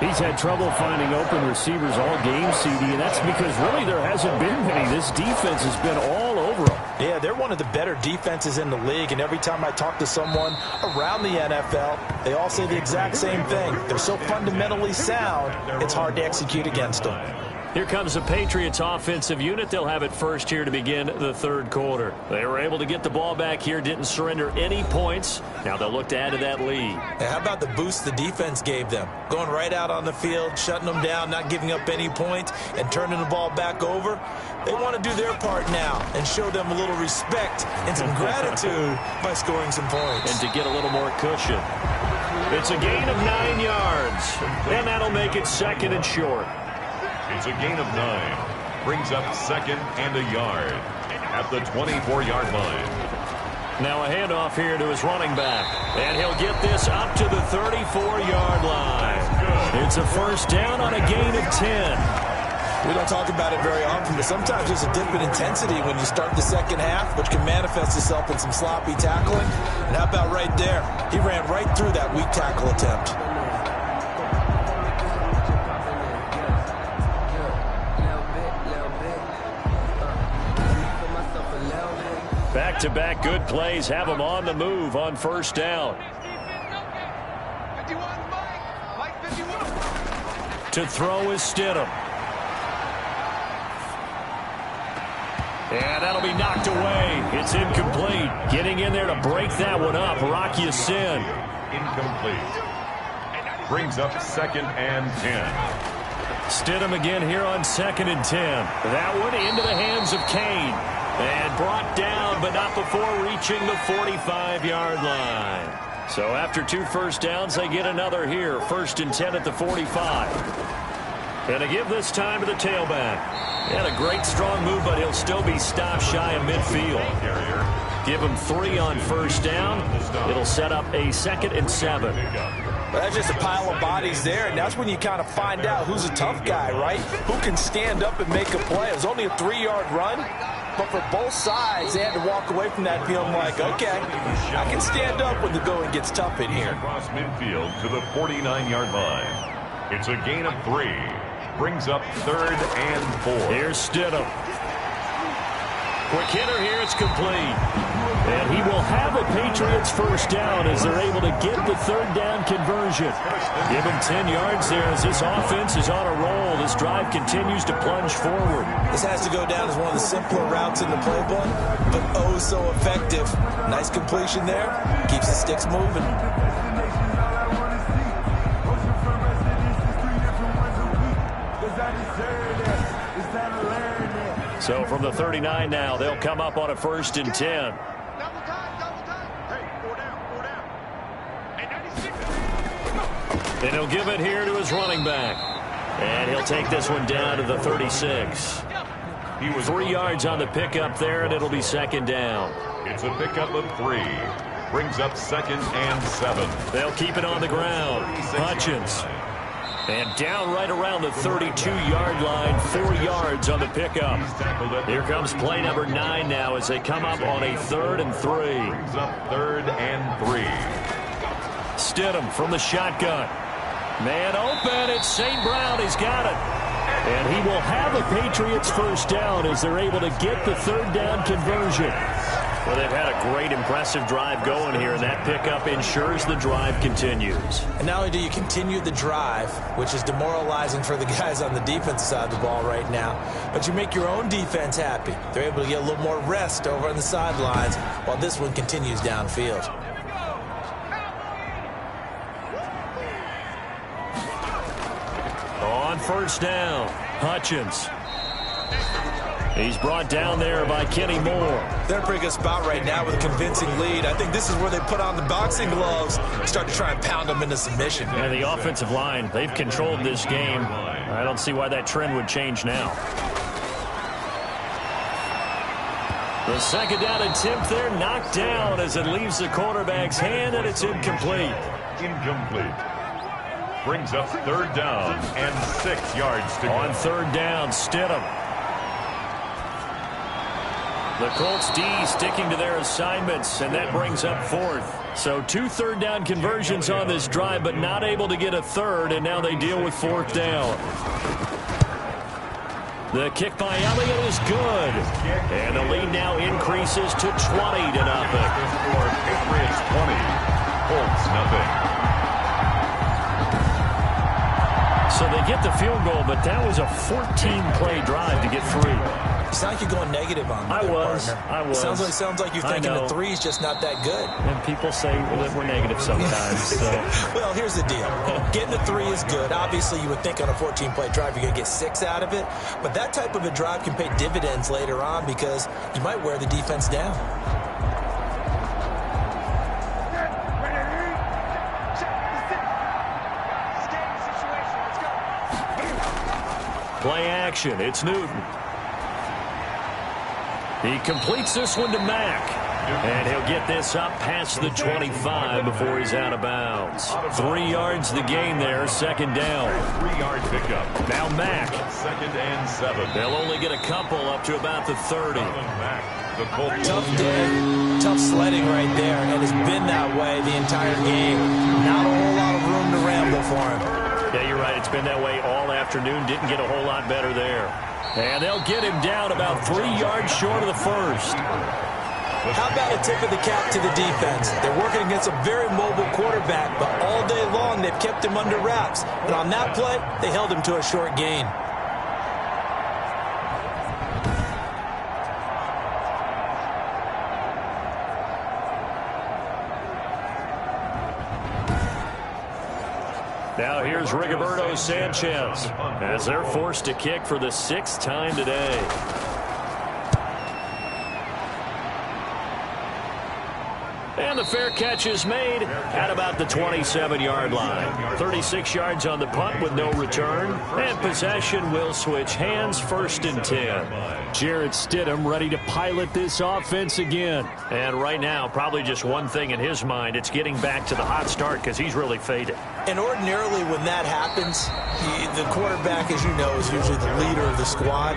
He's had trouble finding open receivers all game, CD, and that's because really there hasn't been many. This defense has been all over them. Yeah, they're one of the better defenses in the league, and every time I talk to someone around the NFL, they all say the exact same thing. They're so fundamentally sound, it's hard to execute against them. Here comes the Patriots offensive unit. They'll have it first here to begin the third quarter. They were able to get the ball back here, didn't surrender any points. Now they'll look to add to that lead. And how about the boost the defense gave them? Going right out on the field, shutting them down, not giving up any points, and turning the ball back over. They want to do their part now and show them a little respect and some gratitude by scoring some points. And to get a little more cushion. It's a gain of 9 yards, and that'll make it second and short. It's a gain of 9. Brings up second and a yard at the 24-yard line. Now a handoff here to his running back. And he'll get this up to the 34-yard line. It's a first down on a gain of 10. We don't talk about it very often, but sometimes there's a dip in intensity when you start the second half, which can manifest itself in some sloppy tackling. And how about right there? He ran right through that weak tackle attempt. Back-to-back good plays have him on the move on first down. To throw is Stidham. And that'll be knocked away. It's incomplete. Getting in there to break that one up, Rocky Sin. Incomplete. Brings up second and 10. Stidham again here on second and 10. That one into the hands of Kane. And brought down, but not before reaching the 45-yard line. So after 2 first downs, they get another here. First and 10 at the 45. And to give this time to the tailback. Had a great strong move, but he'll still be stopped shy of midfield. Give him 3 on first down. It'll set up a second and 7. Well, that's just a pile of bodies there, and that's when you kind of find out who's a tough guy, right? Who can stand up and make a play. It was only a 3-yard run, but for both sides, they had to walk away from that feeling like, okay, I can stand up when the going gets tough in here. Across midfield to the 49-yard line. It's a gain of 3. Brings up third and 4. Here's Stidham. Quick hitter here. It's complete. And he will have a Patriots first down as they're able to get the third down conversion. Give him 10 yards there as this offense is on a roll. This drive continues to plunge forward. This has to go down as one of the simpler routes in the playbook, but oh so effective. Nice completion there. Keeps the sticks moving. So from the 39 now, they'll come up on a 1st and 10. And he'll give it here to his running back. And he'll take this one down to the 36. He was 3 yards on the pickup there, and it'll be 2nd down. It's a pickup of 3. Brings up 2nd and 7. They'll keep it on the ground. Hutchins. And down right around the 32-yard line, 4 yards on the pickup. Here comes play number 9 now as they come up on a 3rd and 3. Brings up 3rd and 3. Stidham from the shotgun. Man open, it's St. Brown. He's got it. And he will have a Patriots first down as they're able to get the third down conversion. Well, they've had a great, impressive drive going here, and that pickup ensures the drive continues. And not only do you continue the drive, which is demoralizing for the guys on the defensive side of the ball right now, but you make your own defense happy. They're able to get a little more rest over on the sidelines while this one continues downfield. On 1st down, Hutchins. He's brought down there by Kenny Moore. They're in a pretty good spot right now with a convincing lead. I think this is where they put on the boxing gloves and start to try and pound them into submission. And the offensive line, they've controlled this game. I don't see why that trend would change now. The 2nd down attempt there knocked down as it leaves the quarterback's hand, and it's incomplete. Incomplete. Brings up 3rd down and 6 yards to go. On 3rd down, Stidham. The Colts D sticking to their assignments, and that brings up 4th. So 2 third down conversions on this drive, but not able to get a 3rd, and now they deal with 4th down. The kick by Elliott is good. And the lead now increases to 20-0. Patriots 20, Colts nothing. So they get the field goal, but that was a 14-play drive to get through. It's not like you're going negative on me. I was. Sounds like you're thinking the 3's just not that good. And people say that we're negative sometimes. So. Well, here's the deal. Getting the 3 is good. Obviously, you would think on a 14-play drive you're going to get 6 out of it. But that type of a drive can pay dividends later on because you might wear the defense down. Play action. It's Newton. He completes this one to Mack. And he'll get this up past the 25 before he's out of bounds. 3 yards the gain there, 2nd down. 3-yard pickup. Now Mack. 2nd and 7. They'll only get a couple up to about the 30. Tough day, tough sledding right there, and it's been that way the entire game. Not a whole lot of room to ramble for him. Yeah, you're right. It's been that way all afternoon. Didn't get a whole lot better there. And they'll get him down about 3 yards short of the 1st. How about a tip of the cap to the defense? They're working against a very mobile quarterback, but all day long they've kept him under wraps. But on that play, they held him to a short gain. Now here's Rigoberto Sanchez as they're forced to kick for the 6th time today. And the fair catch is made at about the 27-yard line. 36 yards on the punt with no return. And possession will switch hands, 1st and 10. Jarrett Stidham ready to pilot this offense again. And right now, probably just one thing in his mind. It's getting back to the hot start because he's really faded. And ordinarily when that happens, the quarterback, as you know, is usually the leader of the squad.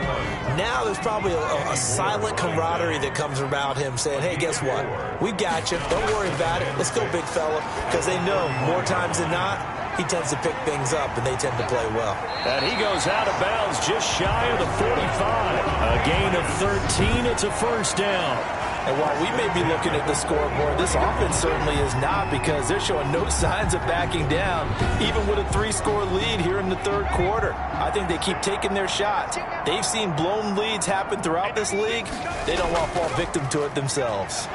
Now there's probably a silent camaraderie that comes about him saying, hey, guess what? We got you. Don't worry about it. Let's go, big fella. Because they know more times than not, he tends to pick things up, and they tend to play well. And he goes out of bounds just shy of the 45. A gain of 13. It's a first down. And while we may be looking at the scoreboard, this offense certainly is not, because they're showing no signs of backing down, even with a 3-score lead here in the third quarter. I think they keep taking their shots. They've seen blown leads happen throughout this league. They don't want to fall victim to it themselves.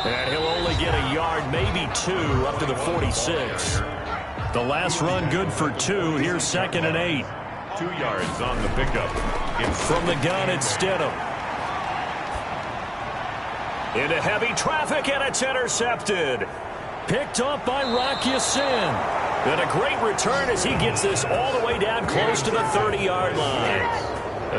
And he'll only get a yard, maybe 2, up to the 46. The last run good for 2. Here's 2nd and 8. 2 yards on the pickup. From the gun, it's Stidham. Into heavy traffic, and it's intercepted. Picked up by Rocky Sin. And a great return as he gets this all the way down close to the 30-yard line.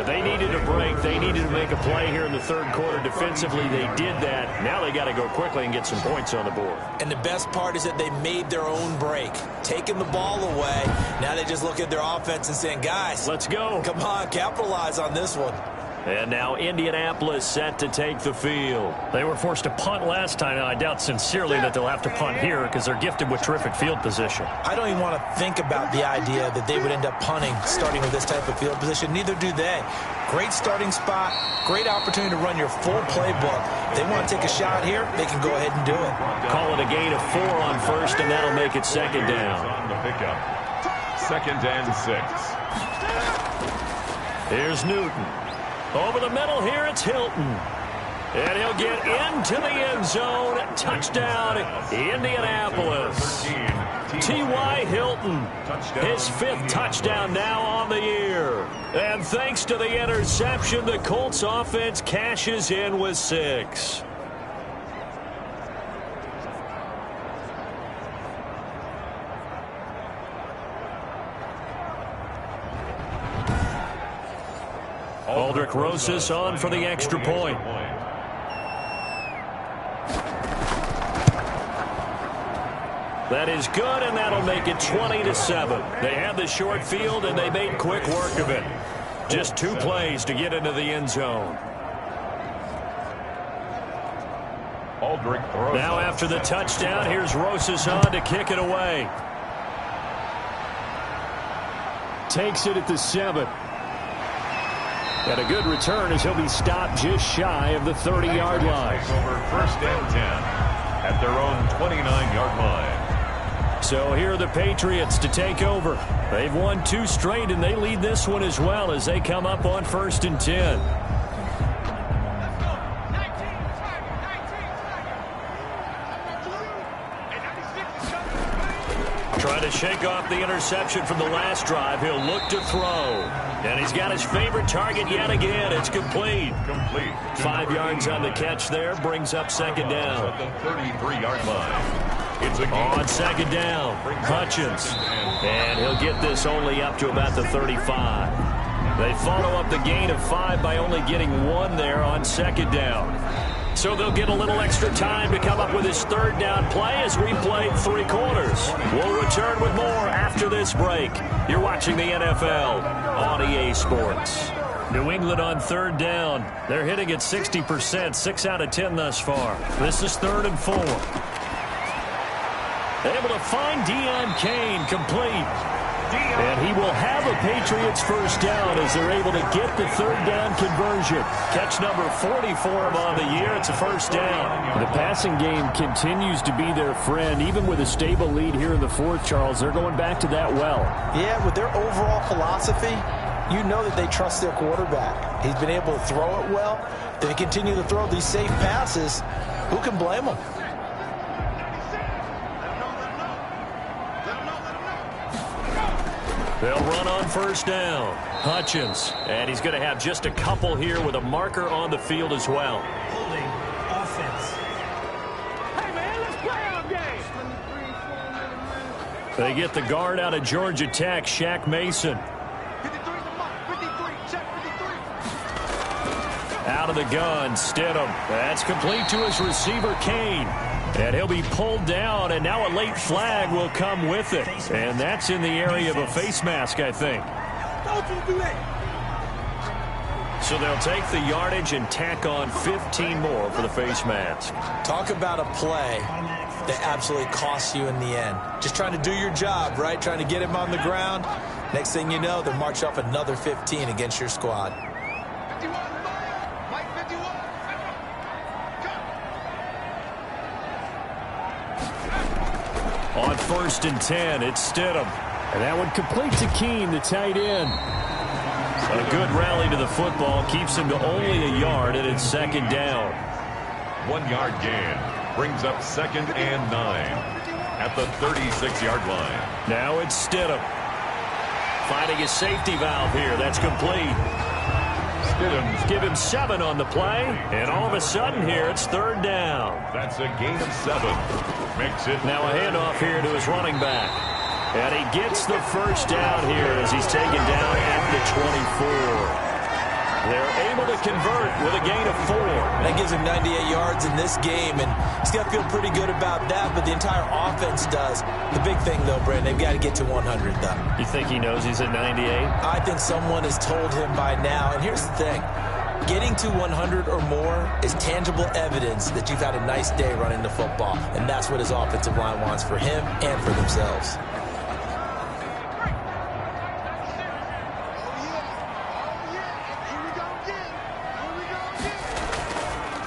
They needed a break. They needed to make a play here in the third quarter defensively. They did that. Now they got to go quickly and get some points on the board. And the best part is that they made their own break, taking the ball away. Now they just look at their offense and saying, guys, let's go. Come on, capitalize on this one. And now Indianapolis set to take the field. They were forced to punt last time, and I doubt sincerely that they'll have to punt here because they're gifted with terrific field position. I don't even want to think about the idea that they would end up punting starting with this type of field position. Neither do they. Great starting spot, great opportunity to run your full playbook. If they want to take a shot here, they can go ahead and do it. Call it a gain of 4 on first, and that'll make it 2nd down. On the pickup. 2nd and 6. Here's Newton. Over the middle here, it's Hilton. And he'll get into the end zone. Touchdown, Indianapolis. T.Y. Hilton, his 5th touchdown now on the year. And thanks to the interception, the Colts offense cashes in with 6. Aldrich Rosas on for the extra point. That is good, and that'll make it 20-7. They had the short field, and they made quick work of it. Just 2 plays to get into the end zone. Aldrich throws. Now after the touchdown, here's Rosas on to kick it away. Takes it at the 7. And a good return as he'll be stopped just shy of the 30-yard line. Over 1st and 10 at their own 29-yard line. So here are the Patriots to take over. They've won 2 straight, and they lead this one as well as they come up on 1st and 10. Trying to shake off the interception from the last drive. He'll look to throw. And he's got his favorite target yet again. It's complete. 5 yards on the catch there. Brings up 2nd down. At the 33-yard line. It's a on 2nd down. Hutchins. And he'll get this only up to about the 35. They follow up the gain of 5 by only getting 1 there on 2nd down. So they'll get a little extra time to come up with his 3rd down play as we played 3 quarters. We'll return with more after this break. You're watching the NFL on EA Sports. New England on 3rd down. They're hitting at 60%, 6 out of 10 thus far. This is 3rd and 4. Able to find Deion Kane, complete. And he will have a Patriots 1st down as they're able to get the 3rd down conversion. Catch number 44 on the year. It's a 1st down. The passing game continues to be their friend. Even with a stable lead here in the 4th, Charles, they're going back to that well. Yeah, with their overall philosophy, you know that they trust their quarterback. He's been able to throw it well. They continue to throw these safe passes. Who can blame them? They'll run on 1st down. Hutchins. And he's going to have just a couple here with a marker on the field as well. Holding offense. Hey, man, let's play our game. They get the guard out of Georgia Tech, Shaq Mason. 53, check 53. Out of the gun, Stidham. That's complete to his receiver, Kane. And he'll be pulled down, and now a late flag will come with it. And that's in the area of a face mask, I think. Don't you do that. So they'll take the yardage and tack on 15 more for the face mask. Talk about a play that absolutely costs you in the end. Just trying to do your job, right? Trying to get him on the ground. Next thing you know, they'll march off another 15 against your squad. On 1st and 10, it's Stidham. And that one complete to Keene, the tight end. A good rally to the football keeps him to only a yard, and it's 2nd down. 1 yard gain brings up 2nd and 9 at the 36-yard line. Now it's Stidham. Finding his safety valve here. That's complete. Stidham give him 7 on the play, and all of a sudden here it's 3rd down. That's a gain of 7. Makes it now a handoff here to his running back. And he gets the 1st down here as he's taken down at the 24. They're able to convert with a gain of 4. That gives him 98 yards in this game, and he's got to feel pretty good about that, but the entire offense does. The big thing, though, Brandon, they've got to get to 100, though. You think he knows he's at 98? I think someone has told him by now, and here's the thing. Getting to 100 or more is tangible evidence that you've had a nice day running the football, and that's what his offensive line wants for him and for themselves.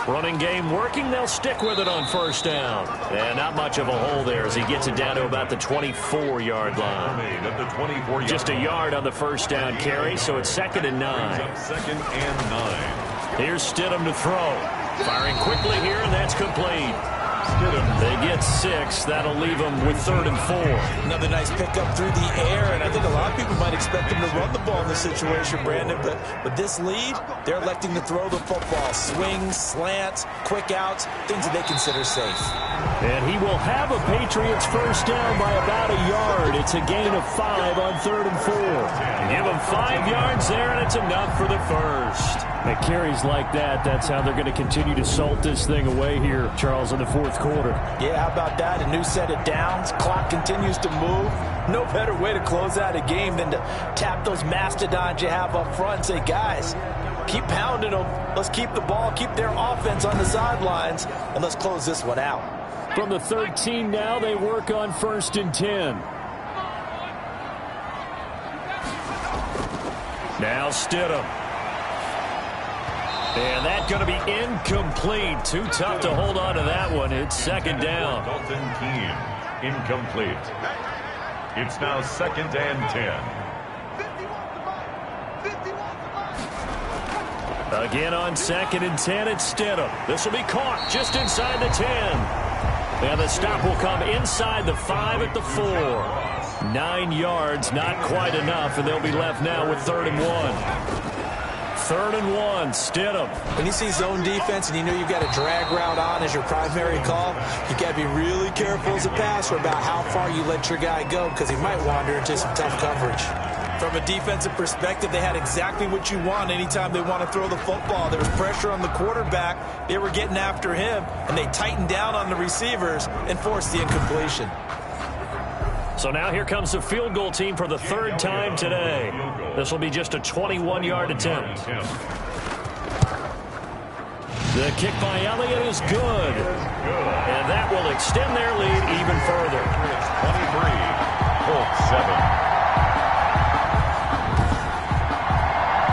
Running game working. They'll stick with it on 1st down. And not much of a hole there as he gets it down to about the 24-yard line. Just a yard on the 1st down carry, so it's 2nd and 9. 2nd and 9. Here's Stidham to throw. Firing quickly here, and that's complete. They get 6. That'll leave them with 3rd and 4. Another nice pickup through the air, and I think a lot of people might expect him to run the ball in this situation, Brandon, but with this lead, they're electing to throw the football. Swings, slants, quick outs, things that they consider safe. And he will have a Patriots 1st down by about a yard. It's a gain of 5 on 3rd and 4. Give him 5 yards there, and it's enough for the 1st. At carries like that, that's how they're going to continue to salt this thing away here, Charles, in the 4th quarter. Yeah, how about that? A new set of downs. Clock continues to move. No better way to close out a game than to tap those mastodons you have up front and say, guys, keep pounding them. Let's keep the ball, keep their offense on the sidelines, and let's close this one out. From the 13 now, they work on 1st and 10. Now Stidham. And that's going to be incomplete. Too tough to hold on to that one. It's 2nd down. Dalton Keene, incomplete. It's now 2nd and 10. Again on 2nd and 10, it's Stidham. This will be caught just inside the 10. And the stop will come inside the 5 at the 4. 9 yards, not quite enough, and they'll be left now with 3rd and 1. 3rd and 1, Stidham. When you see zone defense and you know you've got a drag route on as your primary call, you've got to be really careful as a passer about how far you let your guy go because he might wander into some tough coverage. From a defensive perspective, they had exactly what you want anytime they want to throw the football. There was pressure on the quarterback. They were getting after him, and they tightened down on the receivers and forced the incompletion. So now here comes the field goal team for the 3rd time today. This will be just a 21-yard attempt. The kick by Elliott is good. And that will extend their lead even further. 23, Colts 7.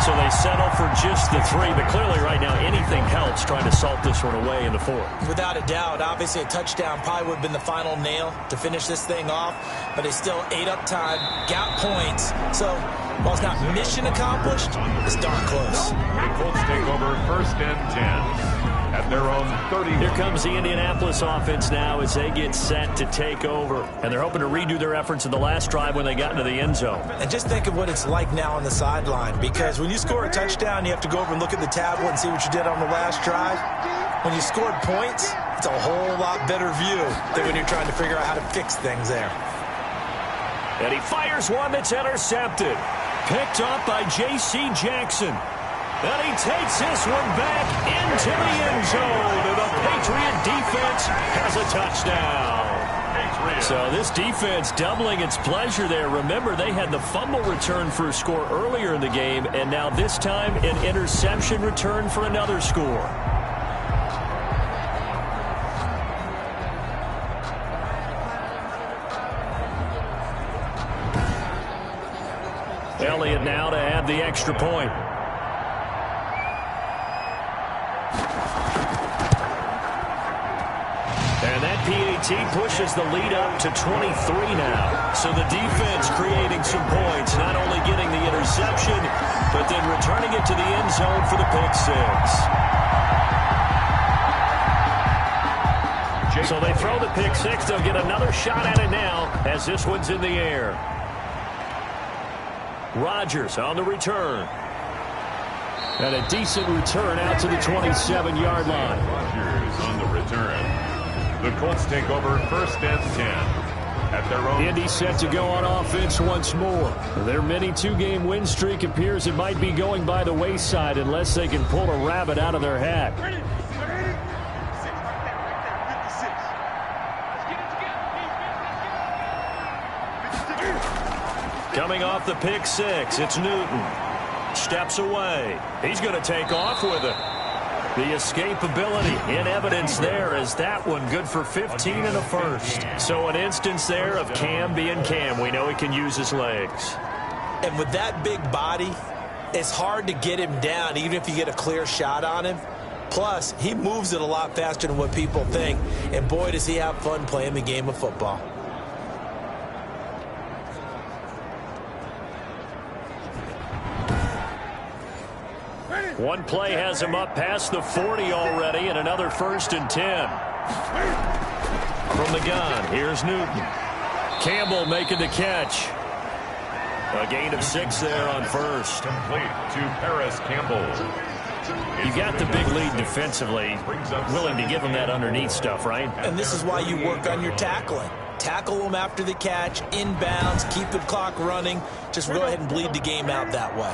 So they settle for just the 3, but clearly right now anything helps trying to salt this one away in the 4th. Without a doubt, obviously a touchdown probably would have been the final nail to finish this thing off, but they still ate up time, got points. So while it's not mission accomplished, it's darn close. The Colts take over 1st and 10 at their own 30. Here comes the Indianapolis offense now as they get set to take over. And they're hoping to redo their efforts in the last drive when they got into the end zone. And just think of what it's like now on the sideline, because when you score a touchdown, you have to go over and look at the tablet and see what you did on the last drive. When you scored points, it's a whole lot better view than when you're trying to figure out how to fix things there. And he fires one that's intercepted. Picked up by J.C. Jackson. And he takes this one back into the end zone. And the Patriot defense has a touchdown. So this defense doubling its pleasure there. Remember, they had the fumble return for a score earlier in the game, and now this time an interception return for another score. Elliott now to add the extra point. And that PAT pushes the lead up to 23 now. So the defense creating some points, not only getting the interception, but then returning it to the end zone for the pick six. So they throw the pick six. They'll get another shot at it now as this one's in the air. Rodgers on the return. And a decent return out to the 27-yard line. Rodgers on the return. The Colts take over first and 10 at their own. Indy set to go on offense once more. Their mini two-game win streak appears it might be going by the wayside unless they can pull a rabbit out of their hat. Coming off the pick six, it's Newton. Steps away. He's going to take off with it. The escapability in evidence there as that one good for 15 and a first. So an instance there of Cam being Cam. We know he can use his legs. And with that big body, it's hard to get him down even if you get a clear shot on him. Plus, he moves it a lot faster than what people think. And boy, does he have fun playing the game of football. One play has him up past the 40 already, and another first and 10. From the gun, here's Newton. Campbell making the catch. A gain of 6 there on first. Complete to Paris Campbell. You got the big lead defensively. Willing to give him that underneath stuff, right? And this is why you work on your tackling. Tackle them after the catch, inbounds, keep the clock running. Just go ahead and bleed the game out that way.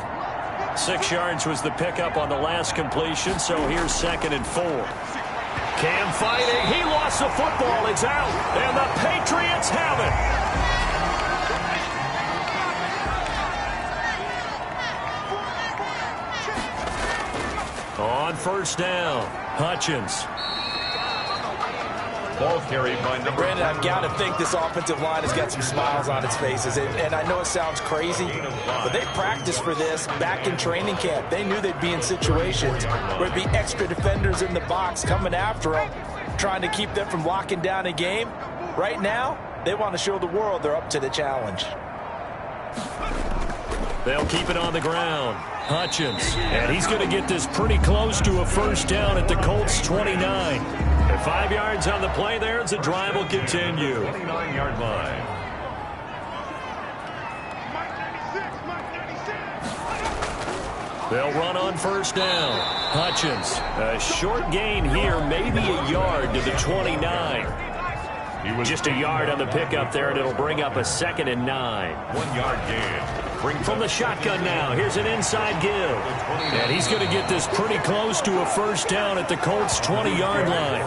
6 yards was the pickup on the last completion, so here's 2nd and 4. Cam fighting. He lost the football. It's out, and the Patriots have it. On first down, Hutchins. Ball carried by number. Brandon, I've got to think this offensive line has got some smiles on its faces. And I know it sounds crazy, but they practiced for this back in training camp. They knew they'd be in situations where there'd be extra defenders in the box coming after them, trying to keep them from locking down a game. Right now, they want to show the world they're up to the challenge. They'll keep it on the ground. Hutchins, and he's going to get this pretty close to a first down at the Colts 29. 5 yards on the play there as the drive will continue. 29-yard line. They'll run on first down. Hutchins, a short gain here, maybe a yard to the 29. He was just a yard on the pickup there, and it'll bring up a 2nd and 9. 1 yard gain. From the shotgun now, here's an inside give. And he's going to get this pretty close to a first down at the Colts 20-yard line.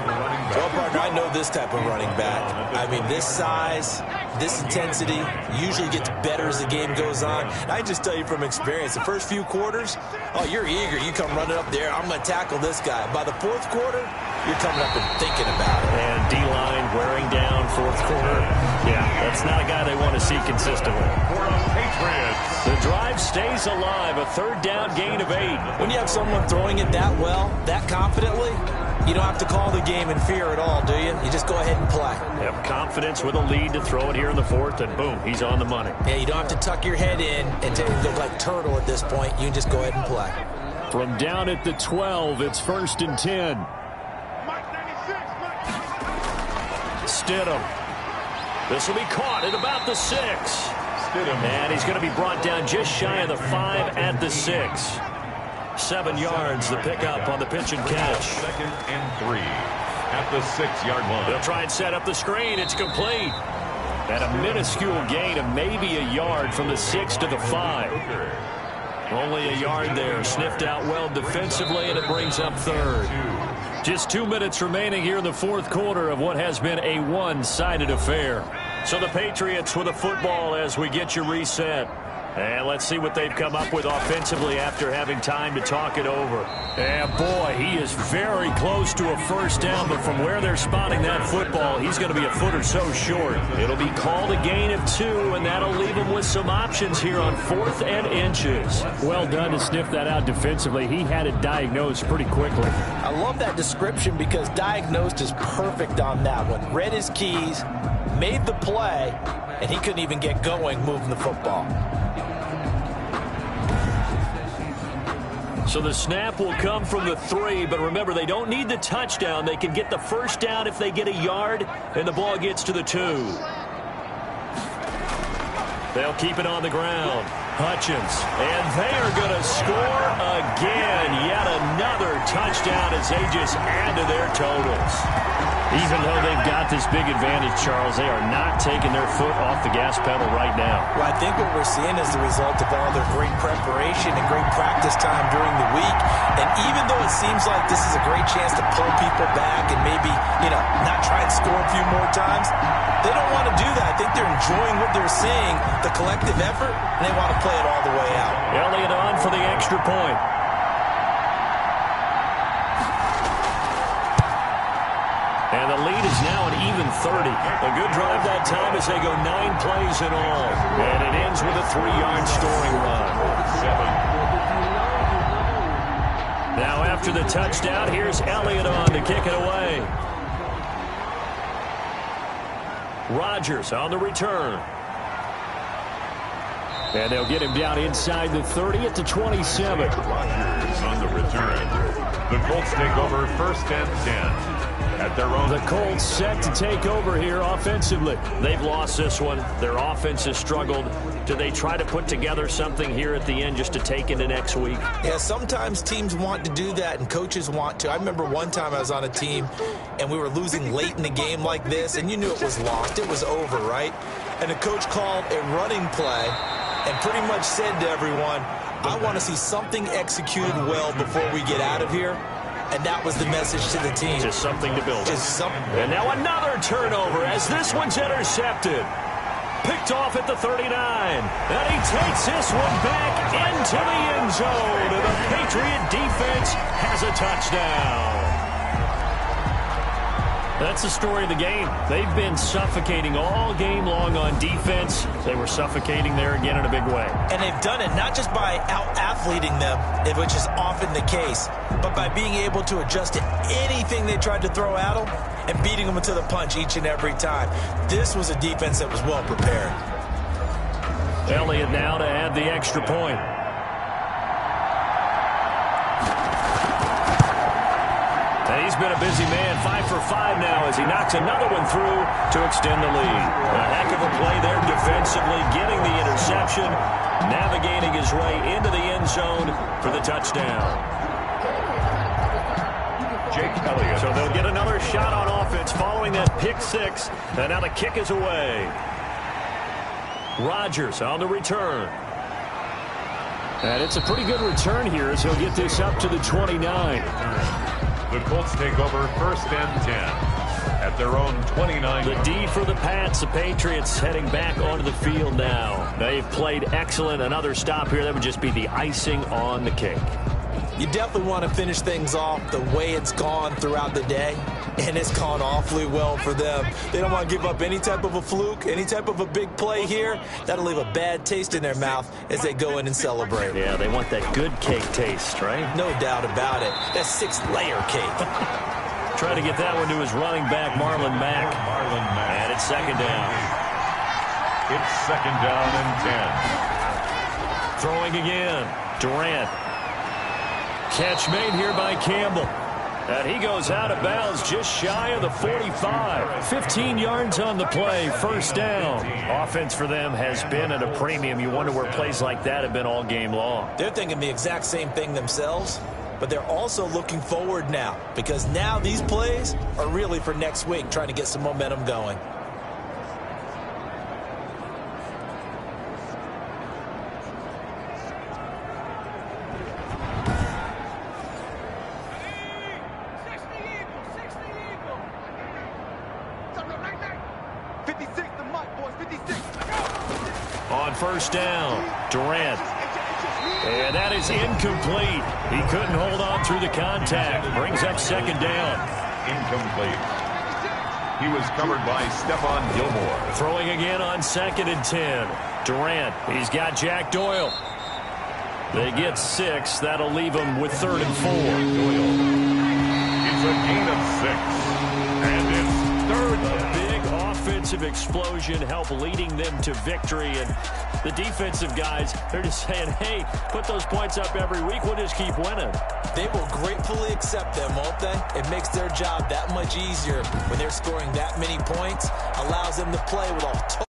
Well, partner, I know this type of running back. I mean, this size, this intensity usually gets better as the game goes on. And I just tell you from experience, the first few quarters, oh, you're eager. You come running up there, I'm going to tackle this guy. By the 4th quarter, you're coming up and thinking about it. And D-line wearing down 4th quarter. Yeah, that's not a guy they want to see consistently. For the Patriots. The drive stays alive, a 3rd down gain of 8. When you have someone throwing it that well, that confidently, you don't have to call the game in fear at all, do you? You just go ahead and play. Have confidence with a lead to throw it here in the 4th, and boom, he's on the money. Yeah, you don't have to tuck your head in and look like turtle at this point. You can just go ahead and play. From down at the 12, it's 1st and 10. Stidham. This will be caught at about the 6. And he's going to be brought down just shy of the 5 at the 6. 7 yards, the pickup on the pitch and catch. 2nd and 3 at the 6-yard line. They'll try and set up the screen. It's complete. And a minuscule gain of maybe a yard from the 6 to the 5. Only a yard there. Sniffed out well defensively, and it brings up 3rd. Just 2 minutes remaining here in the fourth quarter of what has been a one-sided affair. So the Patriots with the football as we get you reset. And let's see what they've come up with offensively after having time to talk it over. And boy, he is very close to a first down, but from where they're spotting that football, he's going to be a foot or so short. It'll be called a gain of 2, and that'll leave him with some options here on 4th and inches. Well done to sniff that out defensively. He had it diagnosed pretty quickly. I love that description because diagnosed is perfect on that one. Read his keys, made the play, and he couldn't even get going moving the football. So the snap will come from the 3, but remember, they don't need the touchdown. They can get the first down if they get a yard, and the ball gets to the 2. They'll keep it on the ground. Hutchins, and they are going to score again. Yet another touchdown as they just add to their totals. Even though they've got this big advantage, Charles, they are not taking their foot off the gas pedal right now. Well, I think what we're seeing is the result of all their great preparation and great practice time during the week. And even though it seems like this is a great chance to pull people back and maybe, not try and score a few more times, they don't want to do that. I think they're enjoying what they're seeing, the collective effort, and they want to play it all the way out. Elliott on for the extra point. And the lead is now an even 30. A good drive that time as they go 9 plays in all. And it ends with a 3-yard scoring run. Now after the touchdown, here's Elliott on to kick it away. Rodgers on the return. And they'll get him down inside the 30 at the 27. Rodgers on the return. The Colts take over 1st and 10. At their own. The Colts set to take over here offensively. They've lost this one. Their offense has struggled. Do they try to put together something here at the end just to take into next week? Yeah, sometimes teams want to do that and coaches want to. I remember one time I was on a team and we were losing late in the game like this, and you knew it was lost. It was over, right? And the coach called a running play and pretty much said to everyone, I want to see something executed well before we get out of here. And that was the message to the team. Just something to build. Just something. And now another turnover as this one's intercepted. Picked off at the 39. And he takes this one back into the end zone. And the Patriot defense has a touchdown. That's the story of the game. They've been suffocating all game long on defense. They were suffocating there again in a big way. And they've done it not just by out-athleting them, which is often the case, but by being able to adjust to anything they tried to throw at them and beating them to the punch each and every time. This was a defense that was well prepared. Elliott now to add the extra point. And he's been a busy man, 5 for 5 now as he knocks another one through to extend the lead. A heck of a play there defensively, getting the interception, navigating his way into the end zone for the touchdown. Jake Elliott. So they'll get another shot on offense following that pick 6, and now the kick is away. Rodgers on the return. And it's a pretty good return here as he'll get this up to the 29. The Colts take over 1st and 10 at their own 29. The D for the Pats. The Patriots heading back onto the field now. They've played excellent. Another stop here. That would just be the icing on the cake. You definitely want to finish things off the way it's gone throughout the day, and it's gone awfully well for them. They don't want to give up any type of a fluke, any type of a big play here. That'll leave a bad taste in their mouth as they go in and celebrate. Yeah, they want that good cake taste, right? No doubt about it. That 6-layer cake. Try to get that one to his running back, Marlon Mack. And it's 2nd down. It's 2nd down and 10. Throwing again. Durant. Catch made here by Campbell. And he goes out of bounds just shy of the 45. 15 yards on the play, 1st down. Offense for them has been at a premium. You wonder where plays like that have been all game long. They're thinking the exact same thing themselves, but they're also looking forward now because now these plays are really for next week, trying to get some momentum going. On first down, Durant. And that is incomplete. He couldn't hold on through the contact. Brings up second down. Incomplete. He was covered by Stephon Gilmore. Throwing again on 2nd and 10. Durant, he's got Jack Doyle. They get 6. That'll leave him with 3rd and 4. Doyle. It's a gain of 6. And it's 3rd down. Big offensive explosion help leading them to victory. And the defensive guys, they're just saying, hey, put those points up every week. We'll just keep winning. They will gratefully accept them, won't they? It makes their job that much easier when they're scoring that many points. Allows them to play with a